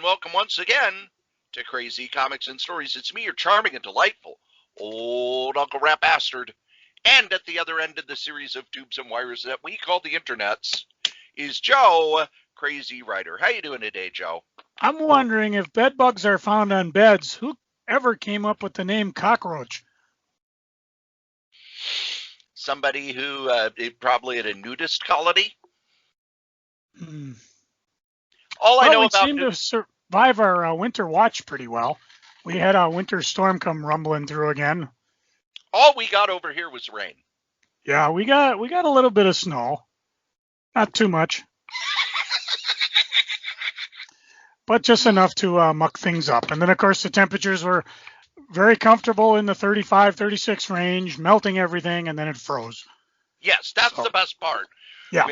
and welcome once again to Crazy Comics and Stories. It's me, your charming and delightful old Uncle Rat Bastard. And at the other end of the series of tubes and wires that we call the internets is Joe, Crazy Writer. How you doing today, Joe? I'm wondering if bed bugs are found on beds, who ever came up with the name cockroach? Somebody who probably at a nudist colony? All I know about... we seem to survive our winter watch pretty well. We had a winter storm come rumbling through again. All we got over here was rain. Yeah, we got a little bit of snow. Not too much. But just enough to muck things up. And then, of course, the temperatures were very comfortable in the 35, 36 range, melting everything, and then it froze. Yes, that's the best part. Yeah.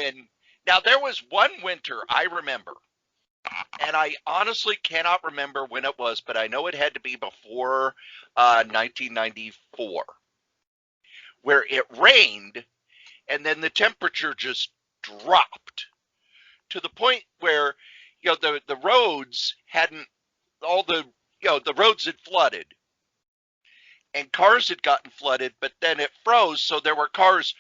Now, there was one winter I remember, and I honestly cannot remember when it was, but I know it had to be before 1994, where it rained, and then the temperature just dropped to the point where, the roads hadn't, the roads had flooded, and cars had gotten flooded, but then it froze, so there were cars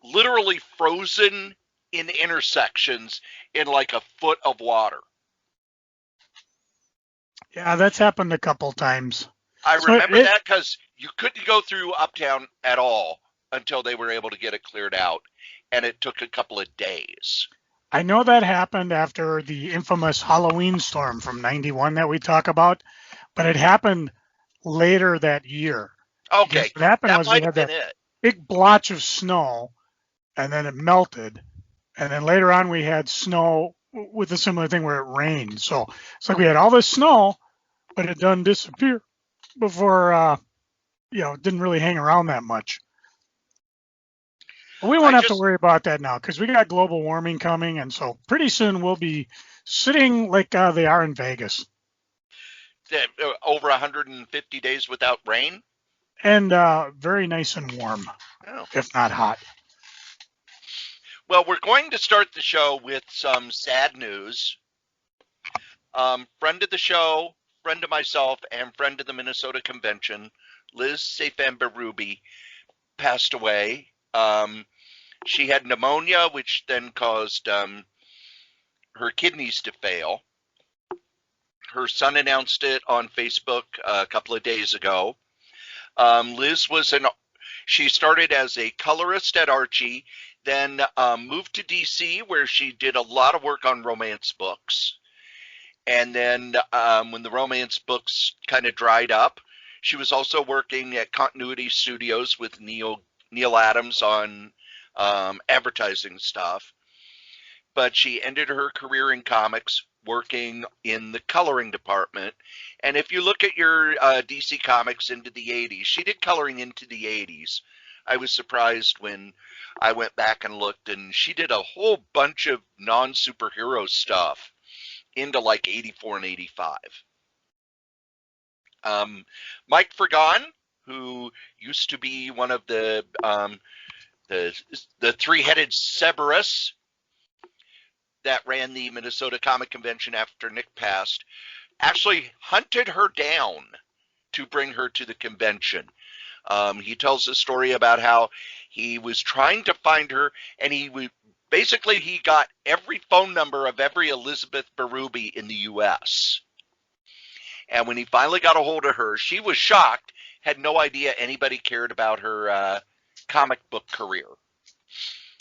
literally frozen in intersections in like a foot of water. Yeah, that's happened a couple times. I remember that because you couldn't go through Uptown at all until they were able to get it cleared out, and it took a couple of days. I know that happened after the infamous Halloween storm from '91 that we talk about, but it happened later that year. Okay, what happened that was might we have had been that it. big blotch of snow, and then it melted, and then later on we had snow with a similar thing where it rained. So it's like we had all this snow, but it doesn't disappear before, it didn't really hang around that much. But we won't have to worry about that now because we got global warming coming, and so pretty soon we'll be sitting like they are in Vegas. Over 150 days without rain? And very nice and warm, if not hot. Well, we're going to start the show with some sad news. Friend of the show, friend of myself, and friend of the Minnesota Convention, Liz Safian Berube, passed away. She had pneumonia, which then caused her kidneys to fail. Her son announced it on Facebook a couple of days ago. Liz she started as a colorist at Archie, then moved to DC, where she did a lot of work on romance books. And then when the romance books kind of dried up, she was also working at Continuity Studios with Neil Adams on advertising stuff. But she ended her career in comics working in the coloring department. And if you look at your DC Comics into the 80s, she did coloring into the 80s. I was surprised when I went back and looked, and she did a whole bunch of non-superhero stuff into like 84 and 85. Mike Fergan, who used to be one of the three-headed Cerberus that ran the Minnesota Comic Convention after Nick passed, actually hunted her down to bring her to the convention. He tells a story about how he was trying to find her, and he got every phone number of every Elizabeth Berube in the U.S. And when he finally got a hold of her, she was shocked, had no idea anybody cared about her comic book career.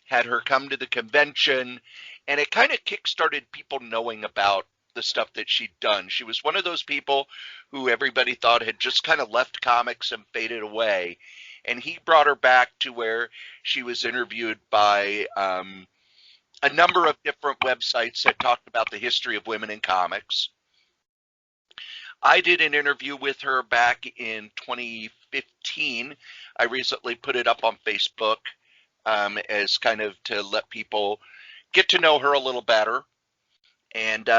Had her come to the convention, and it kind of kick-started people knowing about the stuff that she'd done. She was one of those people who everybody thought had just kind of left comics and faded away. And he brought her back to where she was interviewed by a number of different websites that talked about the history of women in comics. I did an interview with her back in 2015. I recently put it up on Facebook as kind of to let people get to know her a little better. And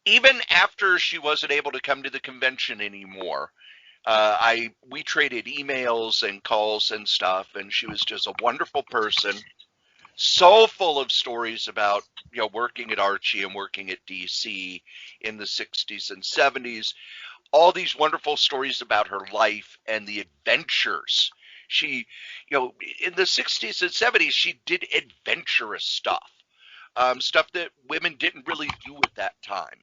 even after she wasn't able to come to the convention anymore, we traded emails and calls and stuff, and she was just a wonderful person, so full of stories about, working at Archie and working at DC in the 60s and 70s. All these wonderful stories about her life and the adventures. She, in the 60s and 70s, she did adventurous stuff, stuff that women didn't really do at that time.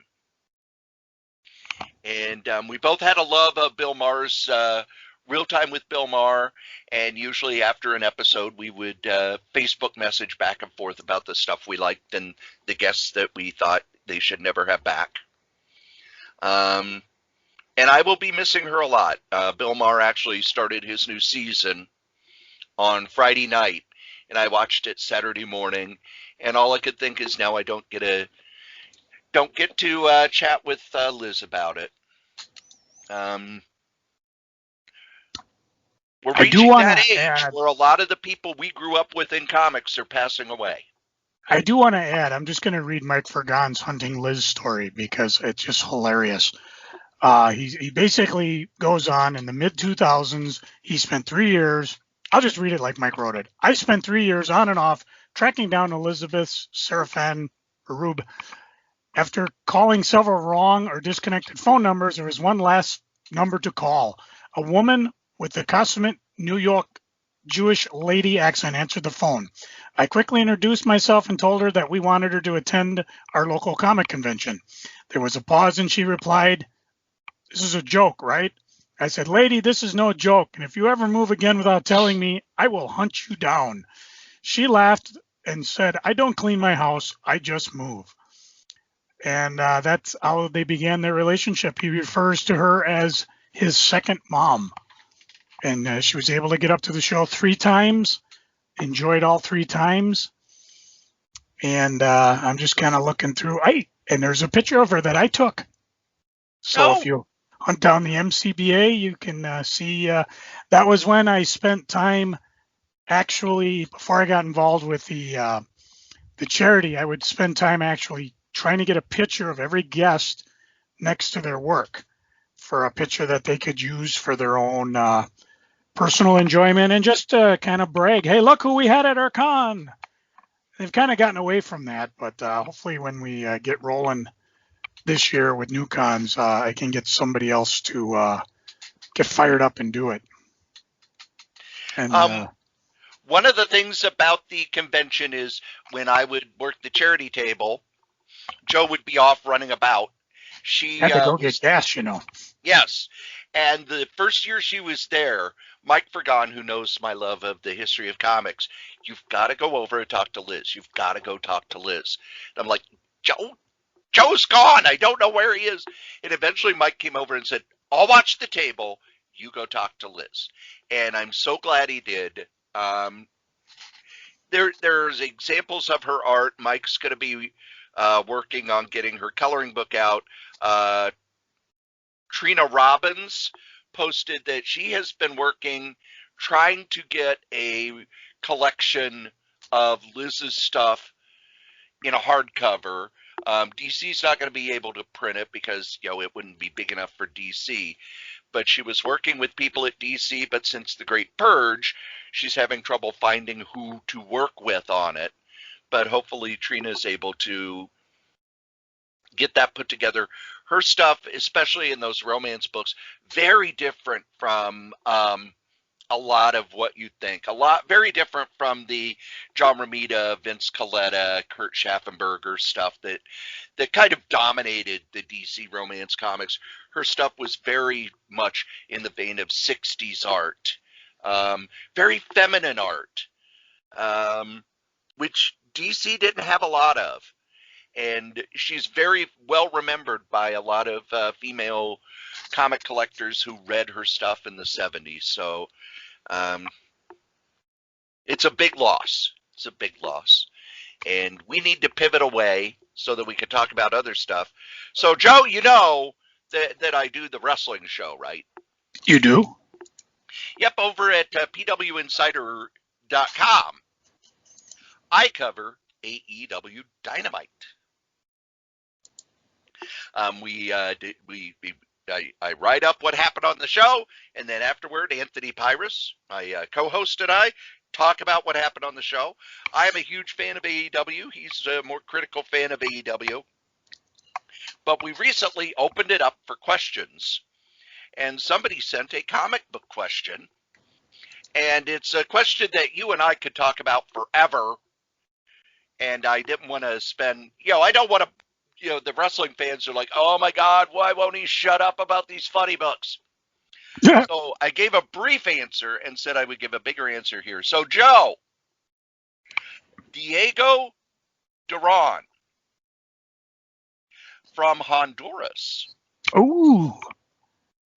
And we both had a love of Bill Maher's Real Time with Bill Maher, and usually after an episode, we would Facebook message back and forth about the stuff we liked and the guests that we thought they should never have back. And I will be missing her a lot. Bill Maher actually started his new season on Friday night, and I watched it Saturday morning, and all I could think is now I don't get to chat with Liz about it. We're reaching that age where a lot of the people we grew up with in comics are passing away. I do want to add, I'm just going to read Mike Fergan's Hunting Liz story because it's just hilarious. He basically goes on in the mid-2000s. He spent 3 years. I'll just read it like Mike wrote it. I spent 3 years on and off tracking down Elizabeth Safian Berube. After calling several wrong or disconnected phone numbers, there was one last number to call. A woman with the consummate New York Jewish lady accent answered the phone. I quickly introduced myself and told her that we wanted her to attend our local comic convention. There was a pause and she replied, "This is a joke, right?" I said, "Lady, this is no joke, and if you ever move again without telling me, I will hunt you down." She laughed and said, "I don't clean my house, I just move." And that's how they began their relationship. He refers to her as his second mom. And she was able to get up to the show 3 times, enjoyed all 3 times. And I'm just kind of looking through. And there's a picture of her that I took. So if you hunt down the MCBA, you can see that was when I spent time actually, before I got involved with the charity, I would spend time actually trying to get a picture of every guest next to their work for a picture that they could use for their own personal enjoyment and just kind of brag, hey, look who we had at our con. They've kind of gotten away from that, but hopefully when we get rolling this year with new cons, I can get somebody else to get fired up and do it. And one of the things about the convention is when I would work the charity table, Joe would be off running about. She had to go get gas, Yes. And the first year she was there, Mike Fergan, who knows my love of the history of comics, you've got to go over and talk to Liz. You've got to go talk to Liz. And I'm like, Joe's gone. I don't know where he is. And eventually Mike came over and said, I'll watch the table. You go talk to Liz. And I'm so glad he did. There's examples of her art. Mike's going to be working on getting her coloring book out. Trina Robbins posted that she has been working trying to get a collection of Liz's stuff in a hardcover. DC's not going to be able to print it because it wouldn't be big enough for DC, but she was working with people at DC, but since the Great Purge she's having trouble finding who to work with on it. But hopefully Trina's able to get that put together. Her stuff, especially in those romance books, very different from a lot of what you think. Very different from the John Romita, Vince Colletta, Kurt Schaffenberger stuff that kind of dominated the DC romance comics. Her stuff was very much in the vein of 60s art, very feminine art, which DC didn't have a lot of. And she's very well remembered by a lot of female comic collectors who read her stuff in the 70s. So it's a big loss. It's a big loss. And we need to pivot away so that we can talk about other stuff. So, Joe, you know that I do the wrestling show, right? You do? Yep, over at pwinsider.com. I cover AEW Dynamite. I write up what happened on the show, and then afterward, Anthony Pyrus, my co-host, and I talk about what happened on the show. I am a huge fan of AEW. He's a more critical fan of AEW. But we recently opened it up for questions, and somebody sent a comic book question. And it's a question that you and I could talk about forever. And I didn't want to spend, I don't want to, the wrestling fans are like, oh my God, why won't he shut up about these funny books? So I gave a brief answer and said I would give a bigger answer here. So Joe, Diego Duran from Honduras. Ooh.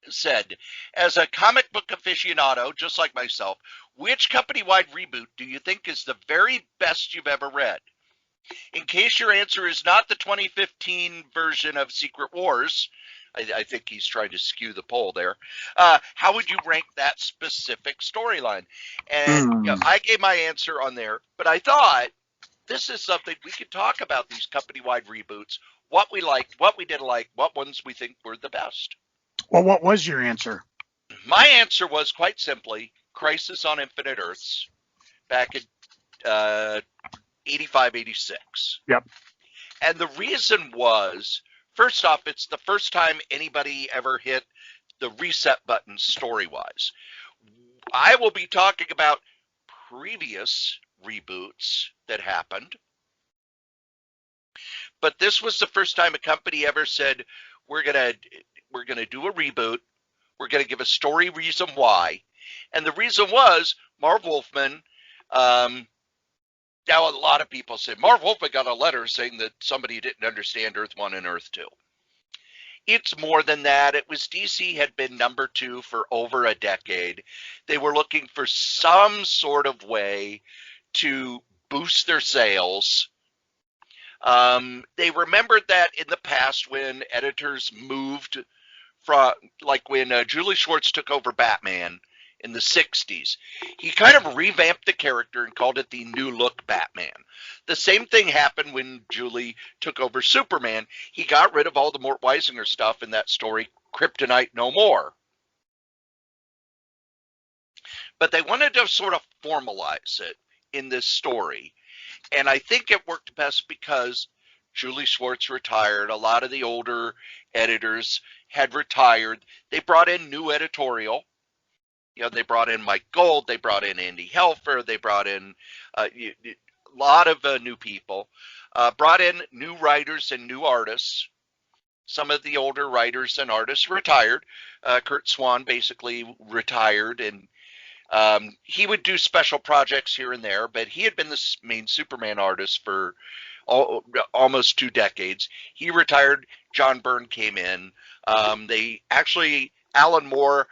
Said, as a comic book aficionado, just like myself, which company-wide reboot do you think is the very best you've ever read? In case your answer is not the 2015 version of Secret Wars, I think he's trying to skew the poll there, how would you rank that specific storyline? And I gave my answer on there, but I thought this is something we could talk about, these company-wide reboots, what we liked, what we didn't like, what ones we think were the best. Well, what was your answer? My answer was quite simply Crisis on Infinite Earths back in 85, 86. Yep. And the reason was, first off, it's the first time anybody ever hit the reset button story-wise. I will be talking about previous reboots that happened. But this was the first time a company ever said, we're going to do a reboot. We're going to give a story reason why. And the reason was Marv Wolfman. Now, a lot of people say Marv Wolfman got a letter saying that somebody didn't understand Earth 1 and Earth 2. It's more than that. It was DC had been number 2 for over a decade. They were looking for some sort of way to boost their sales. They remembered that in the past when editors moved from, like when Julie Schwartz took over Batman in the 60s, he kind of revamped the character and called it the New Look Batman. The same thing happened when Julie took over Superman. He got rid of all the Mort Weisinger stuff in that story, Kryptonite No More. But they wanted to sort of formalize it in this story. And I think it worked best because Julie Schwartz retired. A lot of the older editors had retired. They brought in new editorial. They brought in Mike Gold. They brought in Andy Helfer. They brought in a lot of new people. Brought in new writers and new artists. Some of the older writers and artists retired. Kurt Swan basically retired, and he would do special projects here and there, but he had been the main Superman artist for almost 2 decades. He retired. John Byrne came in. Alan Moore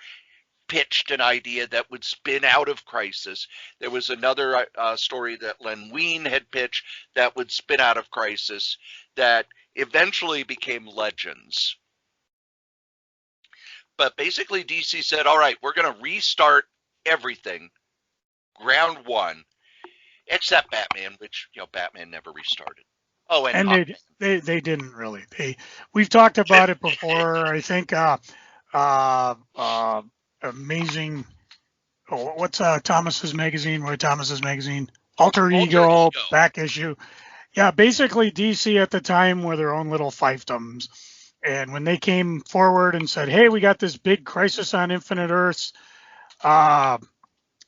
pitched an idea that would spin out of Crisis. There was another story that Len Wein had pitched that would spin out of Crisis that eventually became Legends. But basically DC said, all right, we're going to restart everything, ground one, except Batman, which Batman never restarted. Oh, and they didn't really. We've talked about it before. I think amazing. What's Thomas's magazine? Roy Thomas's magazine, Alter Ego, back issue. Yeah, basically DC at the time were their own little fiefdoms, and when they came forward and said, "Hey, we got this big Crisis on Infinite Earths," a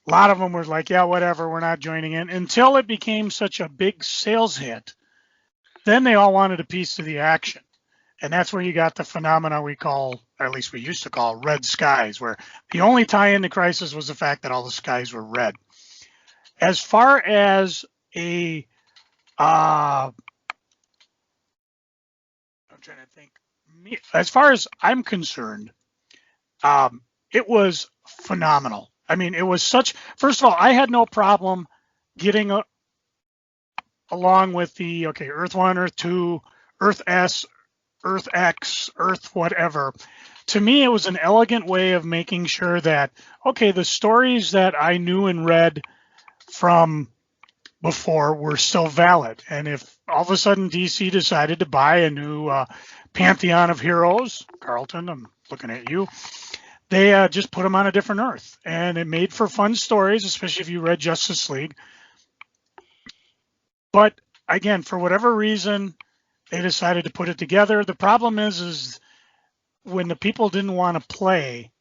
lot of them were like, yeah, whatever, we're not joining in, until it became such a big sales hit. Then they all wanted a piece of the action. And that's where you got the phenomena we call, or at least we used to call, red skies, where the only tie-in to Crisis was the fact that all the skies were red. As far as I'm trying to think, as far as I'm concerned, it was phenomenal. I mean, it was first of all, I had no problem getting along with the, Earth 1, Earth 2, Earth S, Earth X, Earth whatever. To me, it was an elegant way of making sure that, the stories that I knew and read from before were still valid. And if all of a sudden DC decided to buy a new pantheon of heroes, Carlton, I'm looking at you, they just put him on a different Earth, and it made for fun stories, especially if you read Justice League. But again, for whatever reason, they decided to put it together. The problem is when the people didn't want to play,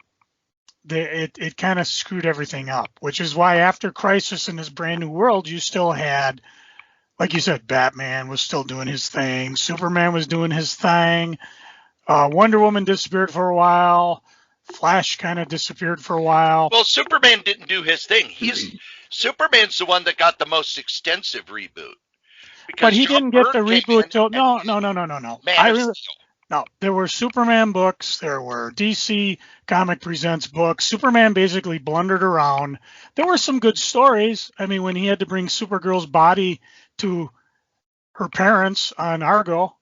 it kind of screwed everything up, which is why after Crisis in this brand new world, you still had, like you said, Batman was still doing his thing. Superman was doing his thing. Wonder Woman disappeared for a while. Flash kind of disappeared for a while. Well, Superman didn't do his thing. Superman's the one that got the most extensive reboot. But he didn't get the reboot till no. No, there were Superman books. There were DC Comic Presents books. Superman basically blundered around. There were some good stories. I mean, when he had to bring Supergirl's body to her parents on Argo.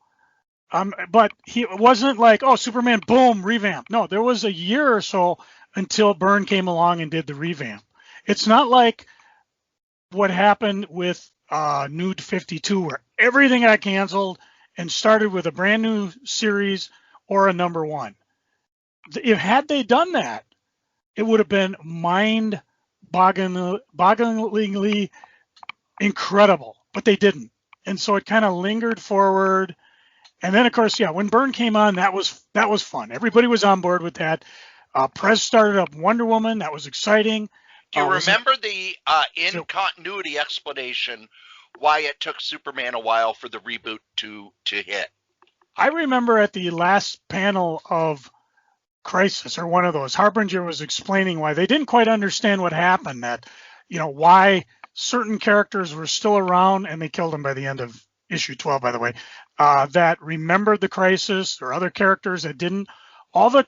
But it wasn't like, oh, Superman, boom, revamp. No, there was a year or so until Byrne came along and did the revamp. It's not like what happened with New 52, where everything got canceled and started with a brand new series or a number one. Had they done that, it would have been mind-bogglingly incredible, but they didn't. And so it kind of lingered forward. And then, of course, yeah, when Byrne came on, that was fun. Everybody was on board with that. Prez started up Wonder Woman. That was exciting. Do you remember the in-continuity explanation why it took Superman a while for the reboot to hit? I remember at the last panel of Crisis, or one of those, Harbinger was explaining why they didn't quite understand what happened, that, why certain characters were still around, and they killed them by the end of issue 12, by the way, that remembered the Crisis, or other characters that didn't. All the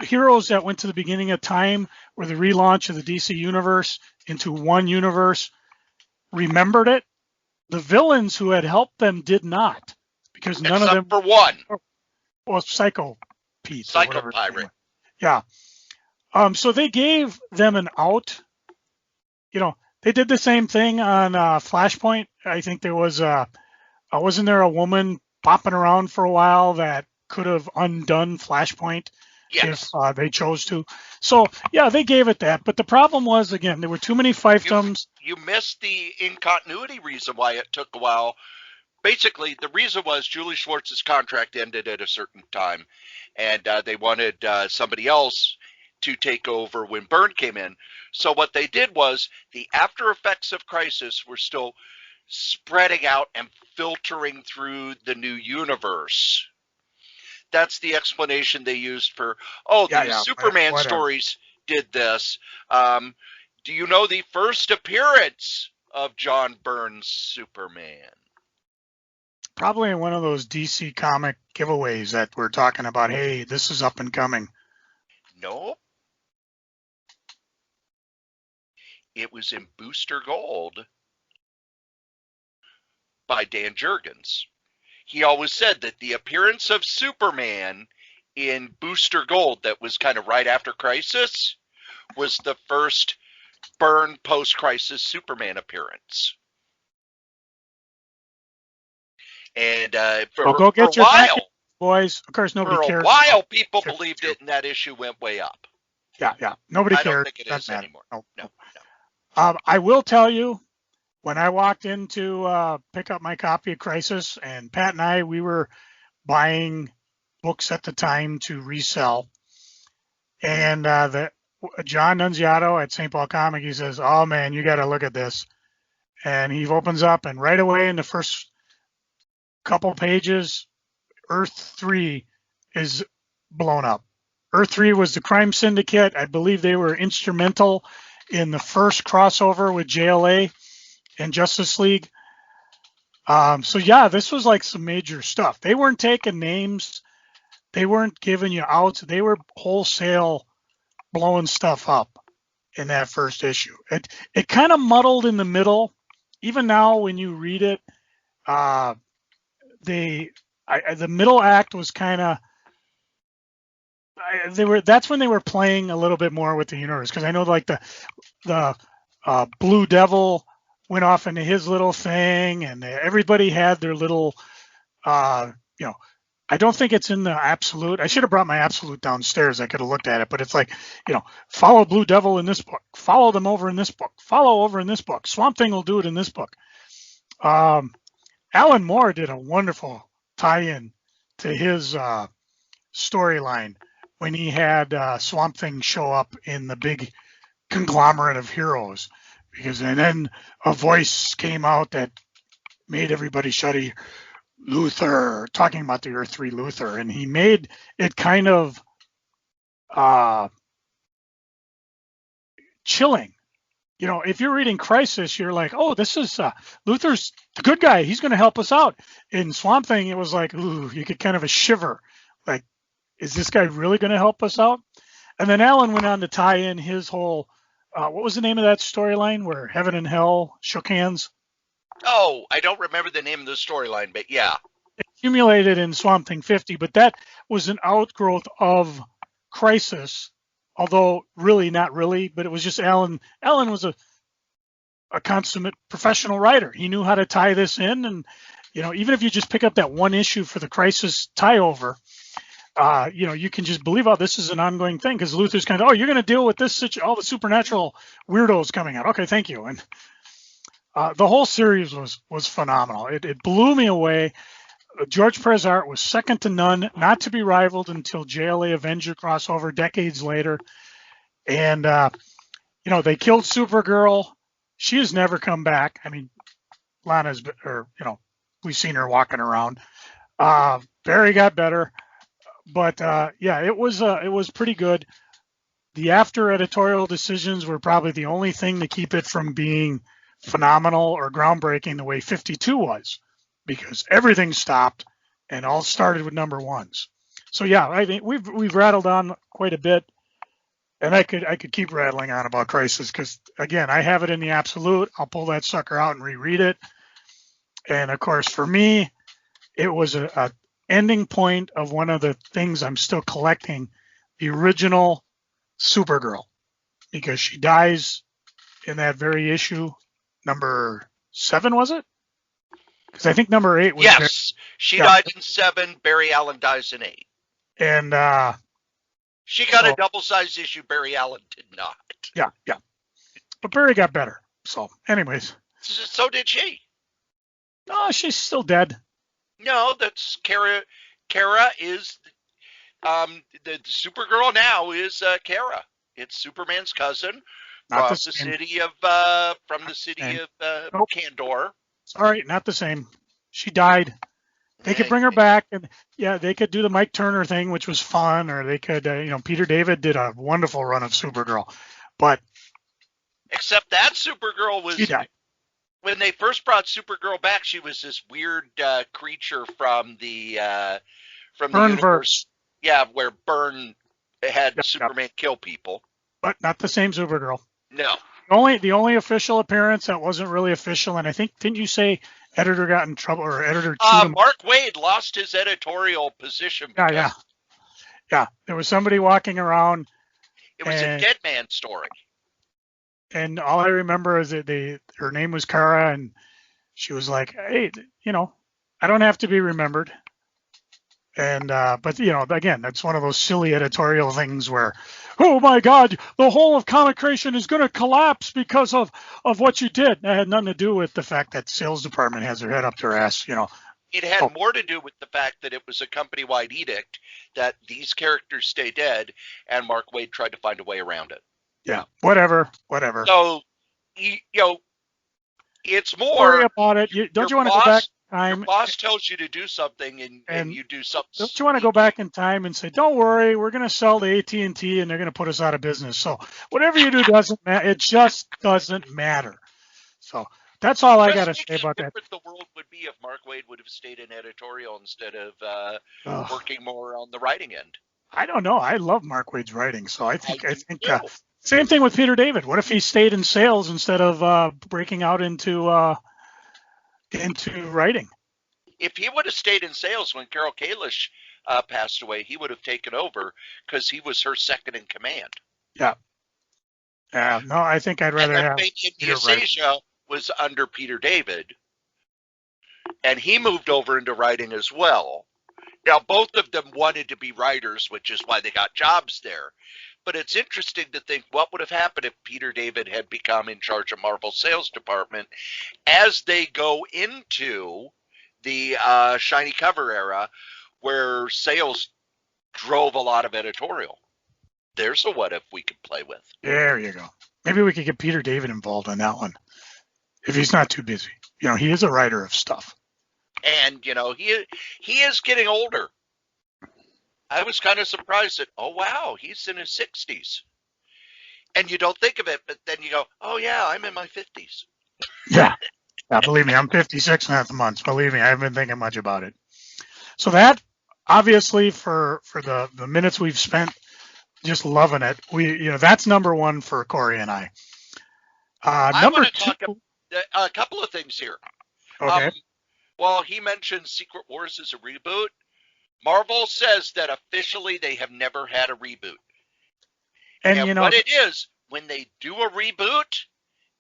heroes that went to the beginning of time, where the relaunch of the DC universe into one universe, remembered it. The villains who had helped them did not, because none of them. For one. Well, Psycho Pete. Psycho Pirate. Yeah. So they gave them an out. They did the same thing on Flashpoint. I think there was wasn't there a woman popping around for a while that could have undone Flashpoint if they chose to. So, yeah, they gave it that. But the problem was, again, there were too many fiefdoms. You missed the in-continuity reason why it took a while. Basically, the reason was Julie Schwartz's contract ended at a certain time, and they wanted somebody else to take over when Byrne came in. So what they did was the after effects of Crisis were still spreading out and filtering through the new universe. That's the explanation they used for, Superman stories did this. Do you know the first appearance of John Byrne's Superman? Probably in one of those DC comic giveaways that we're talking about. Hey, this is up and coming. Nope. It was in Booster Gold by Dan Jurgens. He always said that the appearance of Superman in Booster Gold, that was kind of right after Crisis, was the first Byrne post-Crisis Superman appearance. And for a while, boys. Of course, nobody cares. For a while, people believed it, and that issue went way up. Yeah. Nobody cared. I don't think it is anymore. No. I will tell you, when I walked in to pick up my copy of Crisis, and Pat and I, we were buying books at the time to resell. And John Nunziato at St. Paul Comic, he says, "Oh man, you got to look at this." And he opens up, and right away in the first couple pages, Earth 3 is blown up. Earth 3 was the crime syndicate. I believe they were instrumental in the first crossover with JLA and Justice League. So yeah, this was like some major stuff. They weren't taking names. They weren't giving you outs. They were wholesale blowing stuff up in that first issue. It kind of muddled in the middle. Even now when you read it, the middle act was kind of, that's when they were playing a little bit more with the universe, because I know like the Blue Devil went off into his little thing, and everybody had their little I don't think it's in the absolute. I should have brought my absolute downstairs. I could have looked at it, but it's like, follow Blue Devil in this book, follow them over in this book, follow over in this book. Swamp Thing will do it in this book. Alan Moore did a wonderful tie-in to his storyline when he had Swamp Thing show up in the big conglomerate of heroes, and then a voice came out that made everybody shuddy. Luthor, talking about the Earth 3 Luthor, and he made it kind of chilling. If you're reading Crisis, you're like, oh, this is Luthor's the good guy. He's going to help us out. In Swamp Thing, it was like, ooh, you get kind of a shiver. Like, is this guy really going to help us out? And then Alan went on to tie in his whole, what was the name of that storyline where Heaven and Hell shook hands? Oh, I don't remember the name of the storyline, but yeah. It accumulated in Swamp Thing 50, but that was an outgrowth of Crisis, although really not really, but it was just Alan. Alan was a consummate professional writer. He knew how to tie this in, and even if you just pick up that one issue for the Crisis tie over, you can just believe, oh, this is an ongoing thing, because Luthor's kind of, oh, you're going to deal with this, all the supernatural weirdos coming out. Okay, thank you. And the whole series was phenomenal. It blew me away. George Perez art was second to none, not to be rivaled until JLA Avenger crossover decades later. And, they killed Supergirl. She has never come back. I mean, Lana's, we've seen her walking around. Barry got better. But, it was pretty good. The after editorial decisions were probably the only thing to keep it from being phenomenal or groundbreaking the way 52 was, because everything stopped and all started with number ones. So yeah, I think we've rattled on quite a bit, and I could keep rattling on about Crisis, because again, I have it in the absolute. I'll pull that sucker out and reread it. And of course, for me, it was a ending point of one of the things I'm still collecting, the original Supergirl, because she dies in that very issue. Number 7, was it? Because I think number 8 was. Yes, she died in 7. Barry Allen dies in 8. And she got a double-sized issue. Barry Allen did not. Yeah. But Barry got better. So, anyways. So did she. No, she's still dead. No, that's Kara. Kara is the Supergirl now is Kara. It's Superman's cousin. From the city of Kandor. Sorry, not the same. She died. They could bring her back, and they could do the Mike Turner thing, which was fun, or they could, Peter David did a wonderful run of Supergirl, but except that Supergirl was. She died. When they first brought Supergirl back, she was this weird creature from the Byrneverse. Yeah, where Byrne had Superman kill people. But not the same Supergirl. No. The only official appearance that wasn't really official, and I think, didn't you say editor got in trouble, or editor chewed him? Mark Waid lost his editorial position. Yeah. There was somebody walking around. It was a dead man story. And all I remember is that her name was Kara, and she was like, hey, I don't have to be remembered. And, but again, that's one of those silly editorial things where, oh my God, the whole of comic creation is going to collapse because of what you did. That had nothing to do with the fact that sales department has their head up their ass, It had more to do with the fact that it was a company-wide edict that these characters stay dead, and Mark Waid tried to find a way around it. Yeah, whatever. So, it's more. Worry about it. Don't you want to go back in time? Your boss tells you to do something, and you do something. Don't you want to go back in time and say, don't worry, we're going to sell to AT&T, and they're going to put us out of business. So whatever you do doesn't matter. It just doesn't matter. So that's all I got to say about that. The world would be if Mark Waid would have stayed in editorial instead of working more on the writing end. I don't know. I love Mark Waid's writing, so I think same thing with Peter David. What if he stayed in sales instead of breaking out into writing? If he would have stayed in sales when Carol Kalish passed away, he would have taken over because he was her second in command. Yeah. No, I think I'd rather have Peter Asia was under Peter David, and he moved over into writing as well. Now, both of them wanted to be writers, which is why they got jobs there. But it's interesting to think what would have happened if Peter David had become in charge of Marvel's sales department as they go into the shiny cover era, where sales drove a lot of editorial. There's a what if we could play with. There you go. Maybe we could get Peter David involved on that one if he's not too busy. He is a writer of stuff. And, he is getting older. I was kind of surprised that, oh, wow, he's in his 60s. And you don't think of it, but then you go, oh, yeah, I'm in my 50s. Yeah. Believe me, I'm 56 in a month. Believe me, I haven't been thinking much about it. So that, obviously, for the minutes we've spent just loving it, that's number one for Cory and I. Number two. Talk a couple of things here. Okay. Well, he mentioned Secret Wars as a reboot. Marvel says that officially they have never had a reboot. And what it is, when they do a reboot,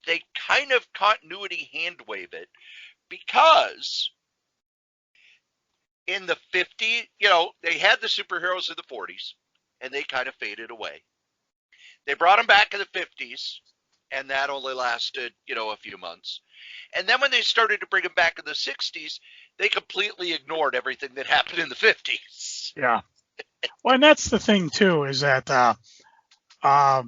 they kind of continuity hand wave it, because in the 50s, they had the superheroes of the 40s, and they kind of faded away. They brought them back in the 50s, and that only lasted, a few months. And then when they started to bring them back in the 60s, they completely ignored everything that happened in the 50s. Yeah. Well, and that's the thing, too, is that I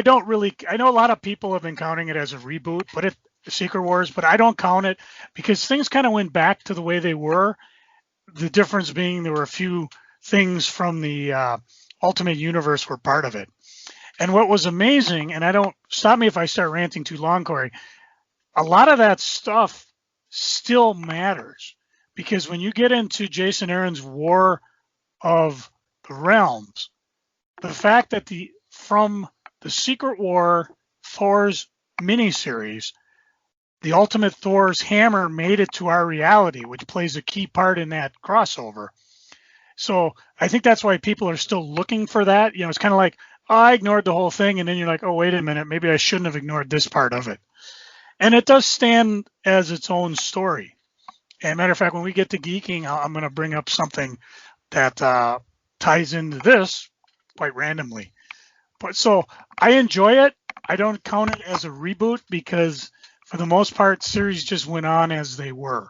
know a lot of people have been counting it as a reboot, but Secret Wars, but I don't count it because things kind of went back to the way they were. The difference being there were a few things from the Ultimate Universe were part of it. And what was amazing, and stop me if I start ranting too long, Cory, a lot of that stuff still matters, because when you get into Jason Aaron's War of the Realms, the fact that from the Secret War Thor's miniseries, the Ultimate Thor's hammer made it to our reality, which plays a key part in that crossover. So I think that's why people are still looking for that. It's kind of like, oh, I ignored the whole thing, and then you're like, oh, wait a minute, maybe I shouldn't have ignored this part of it. And it does stand as its own story. And matter of fact, when we get to geeking, I'm going to bring up something that ties into this quite randomly. But so I enjoy it. I don't count it as a reboot because for the most part, series just went on as they were,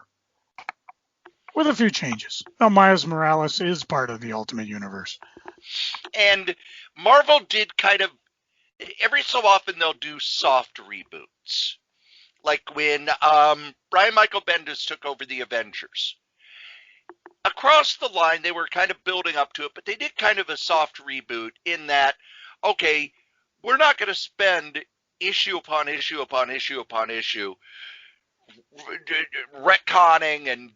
with a few changes. Now, Miles Morales is part of the Ultimate Universe. And Marvel did kind of, every so often they'll do soft reboots. Like when Brian Michael Bendis took over the Avengers. Across the line, they were kind of building up to it, but they did kind of a soft reboot in that, okay, we're not going to spend issue upon issue upon issue upon issue retconning and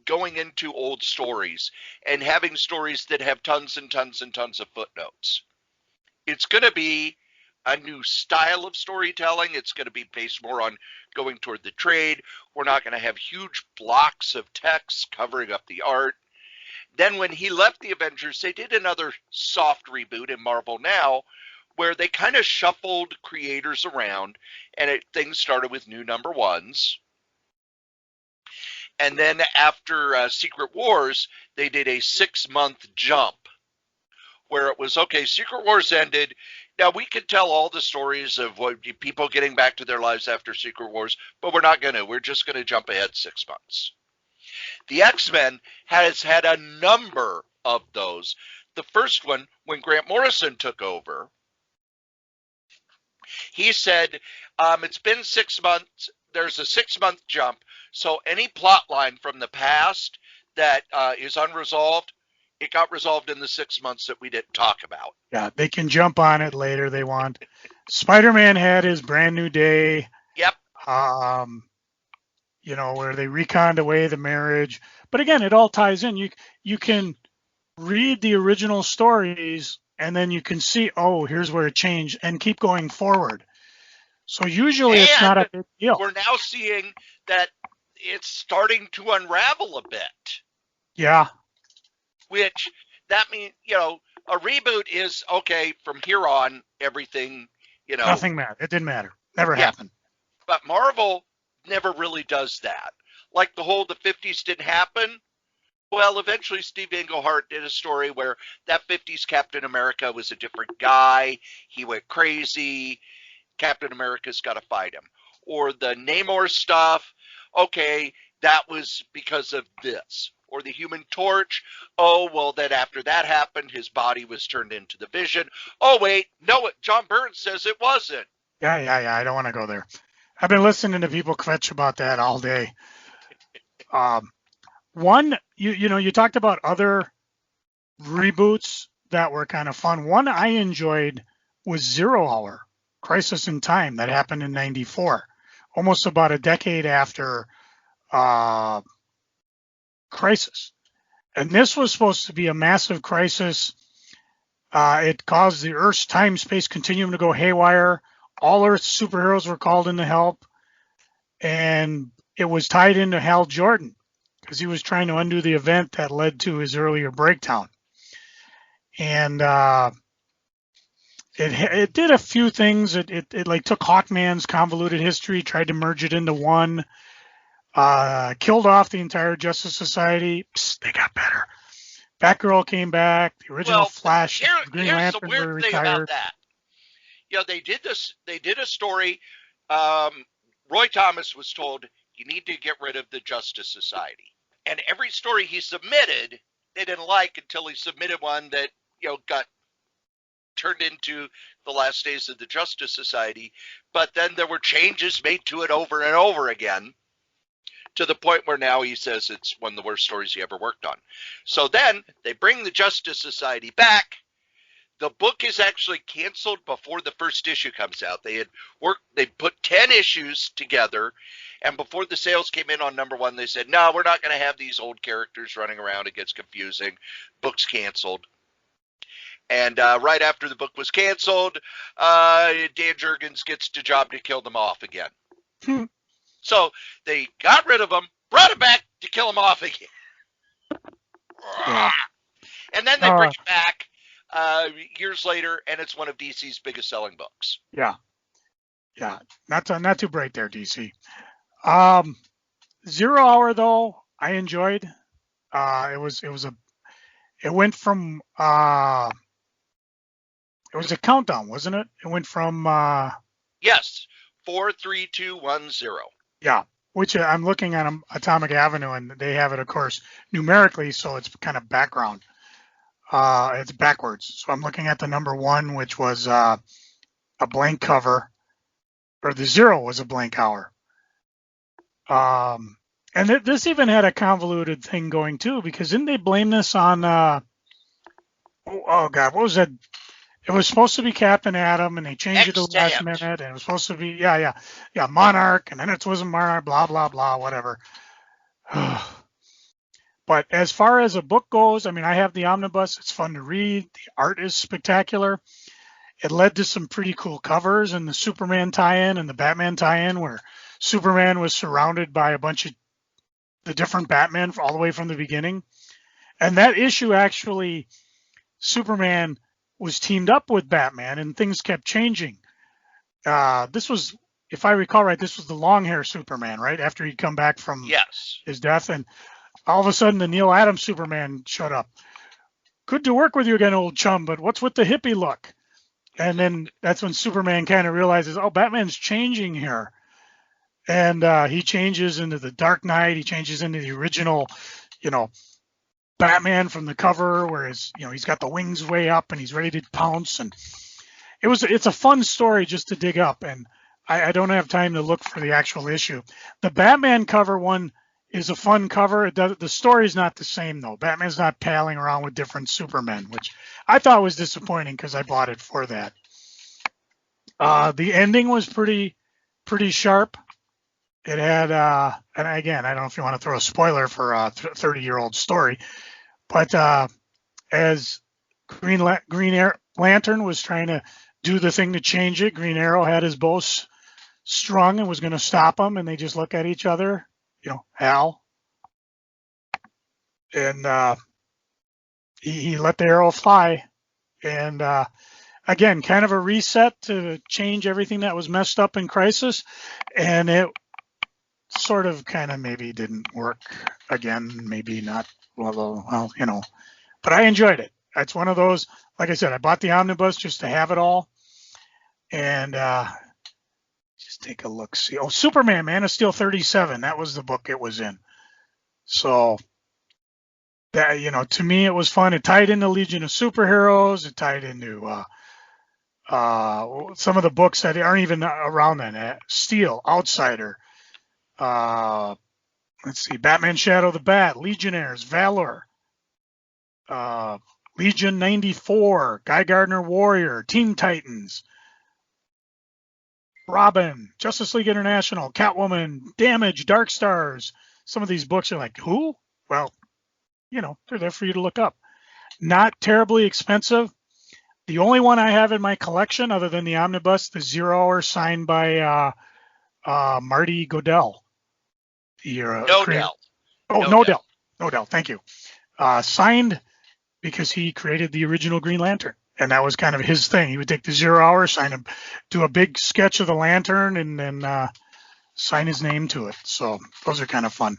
going into old stories and having stories that have tons and tons and tons of footnotes. It's going to be a new style of storytelling. It's going to be based more on going toward the trade. We're not going to have huge blocks of text covering up the art. Then when he left the Avengers, they did another soft reboot in Marvel Now, where they kind of shuffled creators around, and things started with new number ones. And then after Secret Wars, they did a 6-month jump where it was, okay, Secret Wars ended. Now, we could tell all the stories of what people getting back to their lives after Secret Wars, but we're not going to. We're just going to jump ahead 6 months. The X-Men has had a number of those. The first one, when Grant Morrison took over, he said, it's been 6 months. There's a 6-month jump. So any plot line from the past that is unresolved, it got resolved in the 6 months that we didn't talk about. Yeah, they can jump on it later they want. Spider-Man had his Brand New Day. Yep. Where they reconned away the marriage. But again, it all ties in. You can read the original stories and then you can see, oh, here's where it changed, and keep going forward. So usually it's not a big deal. We're now seeing that it's starting to unravel a bit. Yeah. Which, that means, a reboot is, okay, from here on, everything, Nothing mattered. It didn't matter. Never happened. But Marvel never really does that. Like the 50s didn't happen. Well, eventually Steve Englehart did a story where that 50s Captain America was a different guy. He went crazy. Captain America's got to fight him. Or the Namor stuff, okay, that was because of this. Or the Human Torch, oh, well, then after that happened, his body was turned into the Vision. Oh, wait, no, John Burns says it wasn't. Yeah. I don't want to go there. I've been listening to people kvetch about that all day. One, you talked about other reboots that were kind of fun. One I enjoyed was 0 Hour, Crisis in Time, that happened in '94, almost about a decade after Crisis. And this was supposed to be a massive crisis. It caused the Earth's time-space continuum to go haywire. All Earth's superheroes were called in to help. And it was tied into Hal Jordan because he was trying to undo the event that led to his earlier breakdown. And it did a few things. It like took Hawkman's convoluted history, tried to merge it into one, killed off the entire Justice Society. Psst, they got better. Batgirl came back. The original Flash, Green Lantern were retired. Thing about that. They did this. They did a story. Roy Thomas was told, you need to get rid of the Justice Society. And every story he submitted, they didn't like until he submitted one that, got turned into the last days of the Justice Society. But then there were changes made to it over and over again, to the point where now he says it's one of the worst stories he ever worked on. So then they bring the Justice Society back. The book is actually canceled before the first issue comes out. They put 10 issues together, and before the sales came in on number 1, they said, no, we're not going to have these old characters running around. It gets confusing. Book's canceled. And right after the book was canceled, Dan Jurgens gets the job to kill them off again. So they got rid of them, brought it back to kill them off again. Yeah. And then they bring it back years later, and it's one of DC's biggest selling books. Yeah. Not too bright there, DC. 0 Hour though, I enjoyed. It went from it was a countdown, wasn't it? It went from yes, 4, 3, 2, 1, 0. Yeah, which I'm looking at Atomic Avenue, and they have it, of course, numerically, so it's kind of background. It's backwards. So I'm looking at the number 1, which was a blank cover, or the 0 was a blank hour. And this even had a convoluted thing going too, because didn't they blame this on, oh God, what was that? It was supposed to be Captain Atom, and they changed it at the last minute, and it was supposed to be, Monarch, and then it wasn't Monarch, blah, blah, blah, whatever. But as far as a book goes, I mean, I have the omnibus. It's fun to read. The art is spectacular. It led to some pretty cool covers, and the Superman tie-in and the Batman tie-in, where Superman was surrounded by a bunch of the different Batman all the way from the beginning. And that issue, actually, Superman was teamed up with Batman, and things kept changing. This was, if I recall right, this was the long hair Superman, right? After he'd come back from his death, and all of a sudden the Neil Adams Superman showed up. Good to work with you again, old chum, but what's with the hippie look? And then that's when Superman kind of realizes, oh, Batman's changing here. And he changes into the Dark Knight. He changes into the original, Batman from the cover, where he's got the wings way up and he's ready to pounce. And it's a fun story just to dig up. And I don't have time to look for the actual issue. The Batman cover one is a fun cover. The story's not the same though. Batman's not palling around with different Supermen, which I thought was disappointing because I bought it for that. The ending was pretty sharp. It had, and again, I don't know if you want to throw a spoiler for a 30-year-old story, but as Green Lantern was trying to do the thing to change it, Green Arrow had his bow strung and was going to stop him, and they just look at each other, Hal, and he let the arrow fly, and again, kind of a reset to change everything that was messed up in Crisis, and it sort of kind of maybe didn't work again, maybe not, well, but I enjoyed it. It's one of those, like I said, I bought the omnibus just to have it all. And just take a look, see. Oh, Superman, Man of Steel 37, that was the book it was in. So that, to me it was fun. It tied into Legion of Superheroes. It tied into some of the books that aren't even around then. Steel, Outsider, let's see, Batman Shadow the Bat, Legionnaires, Valor, Legion 94, Guy Gardner Warrior, Teen Titans, Robin, Justice League International, Catwoman, Damage, Dark Stars. Some of these books are like, who? Well, they're there for you to look up. Not terribly expensive. The only one I have in my collection, other than the omnibus, the 0 Hour signed by Marty Goodell. Nodell. Nodell. Thank you. Signed because he created the original Green Lantern. And that was kind of his thing. He would take the 0 Hour, do a big sketch of the Lantern, and then sign his name to it. So those are kind of fun.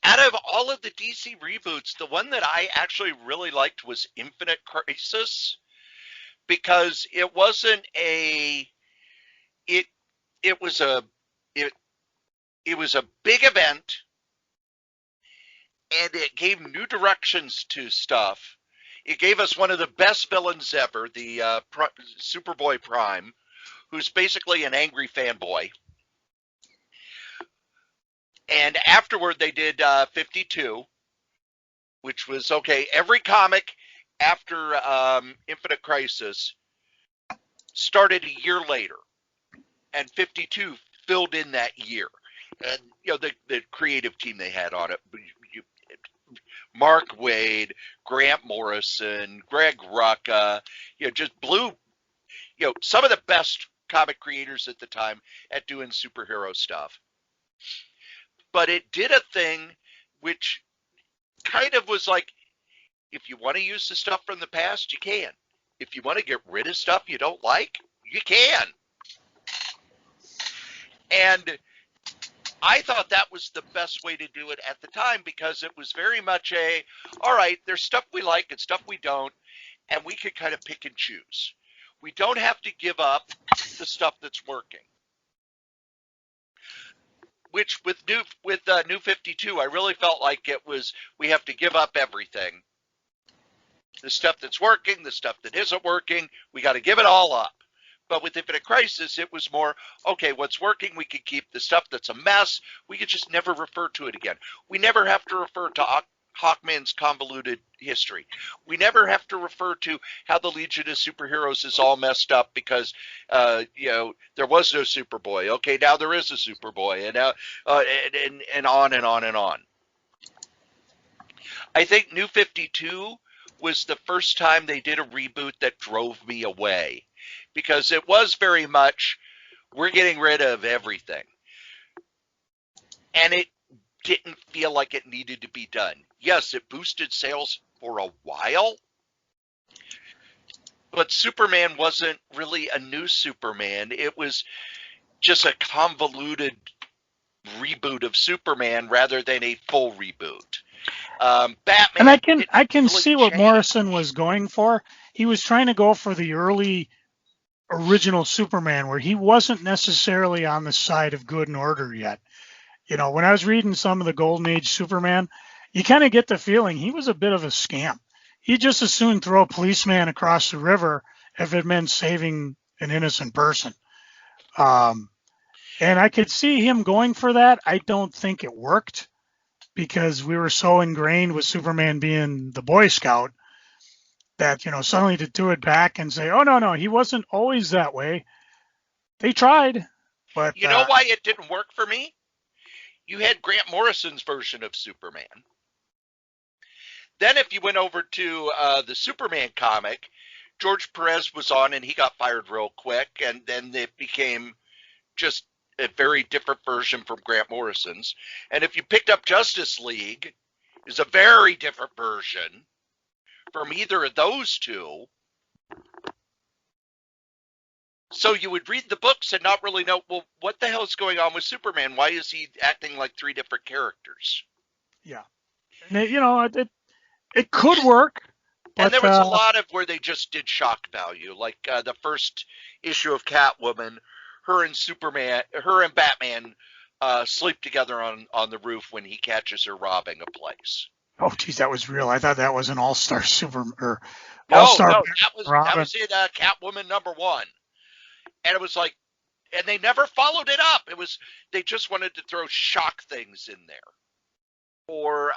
Out of all of the DC reboots, the one that I actually really liked was Infinite Crisis, because it wasn't it was a big event, and it gave new directions to stuff. It gave us one of the best villains ever, the Superboy Prime, who's basically an angry fanboy. And afterward, they did 52, which was okay. Every comic after Infinite Crisis started a year later, and 52 filled in that year. And the creative team they had on it, Mark Waid, Grant Morrison, Greg Rucka, just blew, some of the best comic creators at the time at doing superhero stuff. But it did a thing which kind of was like, if you want to use the stuff from the past, you can. If you want to get rid of stuff you don't like, you can. And I thought that was the best way to do it at the time, because it was very much all right, there's stuff we like and stuff we don't, and we could kind of pick and choose. We don't have to give up the stuff that's working. Which with New 52, I really felt like it was, we have to give up everything. The stuff that's working, the stuff that isn't working, we got to give it all up. But with Infinite Crisis, it was more, okay, what's working, we can keep. The stuff that's a mess, we could just never refer to it again. We never have to refer to Hawkman's convoluted history. We never have to refer to how the Legion of Superheroes is all messed up because, there was no Superboy. Okay, now there is a Superboy, and now, and on and on and on. I think New 52 was the first time they did a reboot that drove me away, because it was very much, we're getting rid of everything. And it didn't feel like it needed to be done. Yes, it boosted sales for a while, but Superman wasn't really a new Superman. It was just a convoluted reboot of Superman rather than a full reboot. Batman. And I can see what Morrison was going for. He was trying to go for the early original Superman, where he wasn't necessarily on the side of good and order yet. When I was reading some of the Golden Age Superman, you kind of get the feeling he was a bit of a scamp. He'd just as soon throw a policeman across the river if it meant saving an innocent person. And I could see him going for that. I don't think it worked, because we were so ingrained with Superman being the Boy Scout that, suddenly to do it back and say, oh, no, he wasn't always that way. They tried, but... You know why it didn't work for me? You had Grant Morrison's version of Superman. Then if you went over to the Superman comic, George Perez was on and he got fired real quick, and then it became just a very different version from Grant Morrison's. And if you picked up Justice League, it's a very different version from either of those two. So you would read the books and not really know, well, what the hell is going on with Superman? Why is he acting like three different characters? Yeah. And it could work, And but there was a lot of where they just did shock value, like the first issue of Catwoman, her and Batman sleep together on the roof when he catches her robbing a place. oh geez, that was real. I thought that was an all-star No, all-star that was in Catwoman #1, and it was like, and they never followed it up. They just wanted to throw shock things in there. Or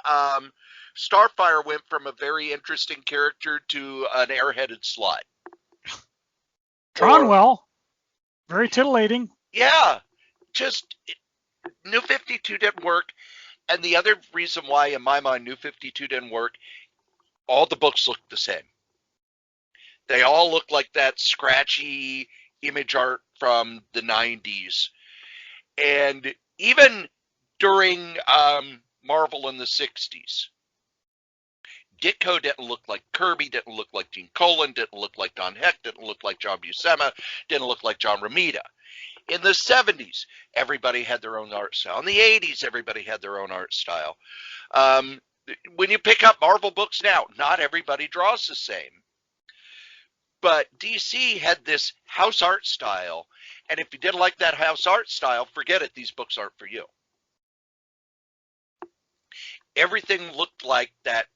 Starfire went from a very interesting character to an airheaded slut. Drawn well, very titillating. Yeah, just New 52 didn't work. And the other reason why, in my mind, New 52 didn't work, all the books looked the same. They all look like that scratchy image art from the 90s. And even during Marvel in the 60s, Ditko didn't look like Kirby, didn't look like Gene Colan, didn't look like Don Heck, didn't look like John Buscema, didn't look like John Romita. In the 70s, everybody had their own art style. In the 80s, everybody had their own art style. When you pick up Marvel books now, not everybody draws the same. But DC had this house art style, and if you didn't like that house art style, forget it, these books aren't for you. Everything looked like that,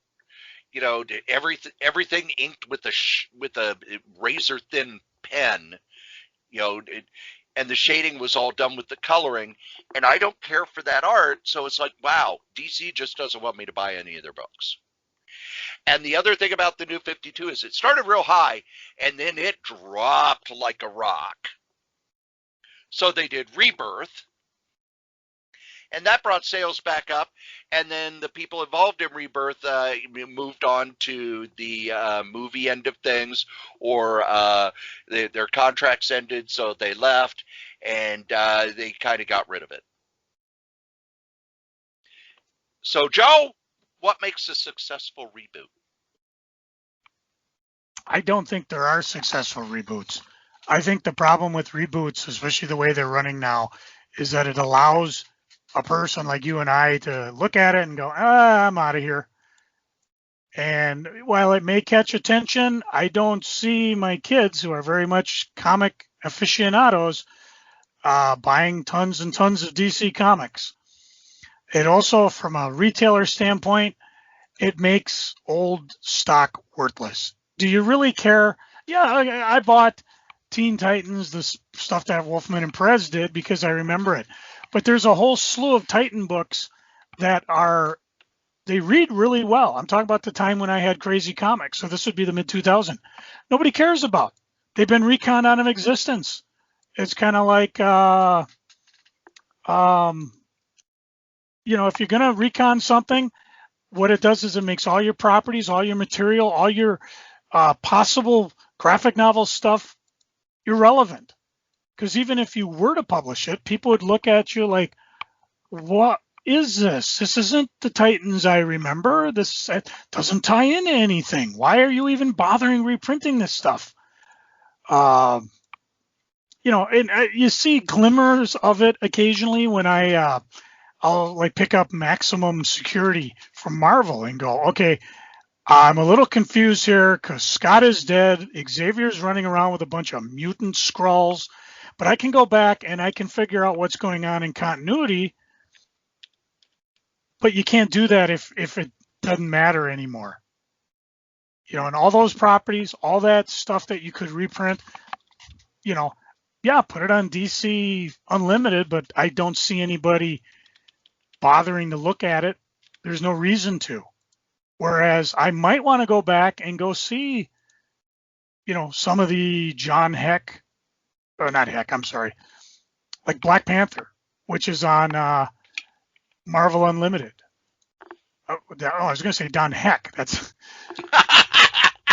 everything inked with a razor thin pen, and the shading was all done with the coloring, and I don't care for that art, so it's like, wow, DC just doesn't want me to buy any of their books. And the other thing about the New 52 is it started real high, and then it dropped like a rock. So they did Rebirth, and that brought sales back up, and then the people involved in Rebirth moved on to the movie end of things, or their contracts ended, so they left, and they kind of got rid of it. So, Joe, what makes a successful reboot? I don't think there are successful reboots. I think the problem with reboots, especially the way they're running now, is that it allows a person like you and I to look at it and go, I'm out of here. And while it may catch attention, I don't see my kids, who are very much comic aficionados, buying tons and tons of DC comics. It also, from a retailer standpoint, it makes old stock worthless. Do you really care? Yeah, I bought Teen Titans, the stuff that Wolfman and Perez did, because I remember it. But there's a whole slew of Titan books that they read really well. I'm talking about the time when I had Crazy Comics. So this would be the mid-2000s. Nobody cares about. They've been reconned out of existence. It's kind of like, if you're going to recon something, what it does is it makes all your properties, all your material, all your possible graphic novel stuff irrelevant. Because even if you were to publish it, people would look at you like, what is this? This isn't the Titans I remember. This doesn't tie into anything. Why are you even bothering reprinting this stuff? And you see glimmers of it occasionally when I'll like pick up Maximum Security from Marvel and go, okay, I'm a little confused here because Scott is dead. Xavier's running around with a bunch of mutant Skrulls. But I can go back and I can figure out what's going on in continuity. But you can't do that if it doesn't matter anymore. And all those properties, all that stuff that you could reprint, put it on DC Unlimited, but I don't see anybody bothering to look at it. There's no reason to. Whereas I might want to go back and go see, some of the John Heck, or not Heck, I'm sorry, like Black Panther, which is on Marvel Unlimited. I was going to say Don Heck. That's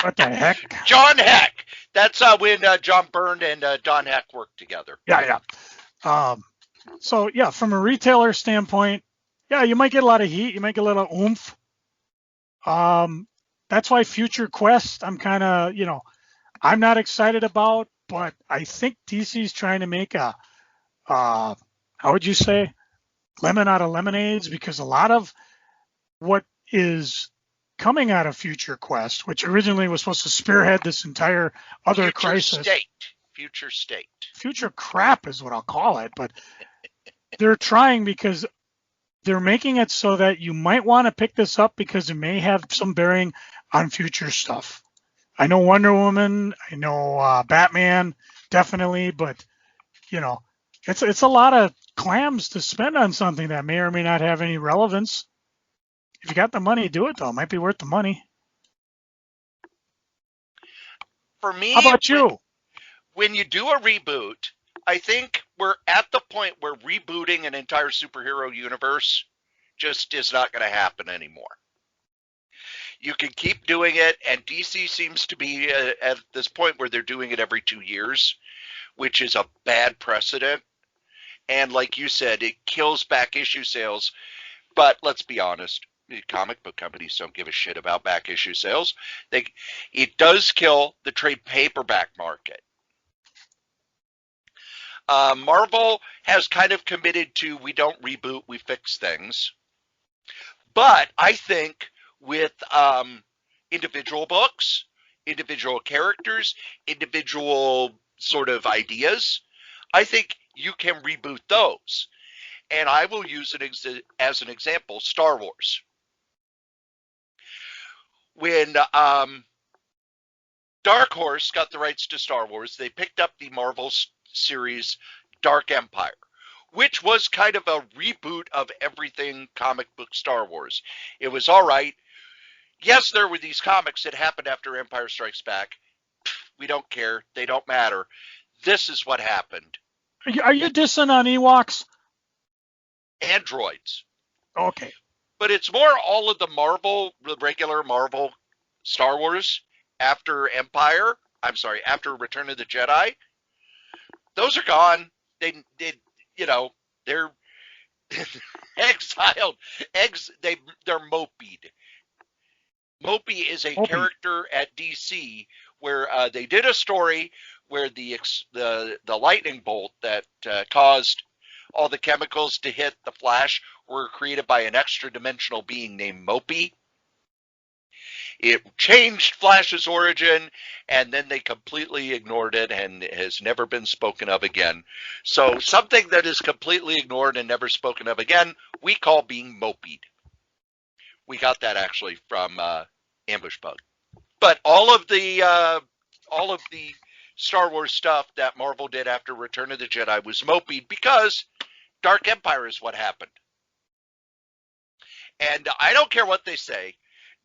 what the heck? John Heck. That's when John Byrne and Don Heck worked together. Yeah. So, from a retailer standpoint, you might get a lot of heat. You might get a little oomph. That's why Future Quest, I'm kind of, I'm not excited about. but I think DC's trying to make a, how would you say, lemon out of lemonades, because a lot of what is coming out of Future Quest, which originally was supposed to spearhead this entire other crisis. Future state. Future crap is what I'll call it, but they're trying because they're making it so that you might want to pick this up because it may have some bearing on future stuff. I know Wonder Woman, I know Batman, definitely, but you know, it's a lot of clams to spend on something that may or may not have any relevance. If you got the money, do it though. It might be worth the money. For me, how about you? When you do a reboot, I think we're at the point where rebooting an entire superhero universe just is not going to happen anymore. You can keep doing it, and DC seems to be at this point where they're doing it every 2 years, which is a bad precedent. And like you said, it kills back issue sales. But let's be honest, comic book companies don't give a shit about back issue sales. It does kill the trade paperback market. Marvel has kind of committed to, we don't reboot, we fix things. But I think with individual books, individual characters, individual sort of ideas, I think you can reboot those. And I will use it as an example, Star Wars. When Dark Horse got the rights to Star Wars, they picked up the Marvel series Dark Empire, which was kind of a reboot of everything comic book Star Wars. It was all right. Yes, there were these comics that happened after Empire Strikes Back. We don't care. They don't matter. This is what happened. Are you dissing on Ewoks? Androids. Okay. But it's more all of the regular Marvel Star Wars after after Return of the Jedi. Those are gone. They're exiled. They're mopied. Mopey is a character at DC where they did a story where the lightning bolt that caused all the chemicals to hit the Flash were created by an extra-dimensional being named Mopey. It changed Flash's origin, and then they completely ignored it and has never been spoken of again. So something that is completely ignored and never spoken of again, we call being mopied. We got that actually from Ambush Bug. But all of the Star Wars stuff that Marvel did after Return of the Jedi was mopied because Dark Empire is what happened. And I don't care what they say.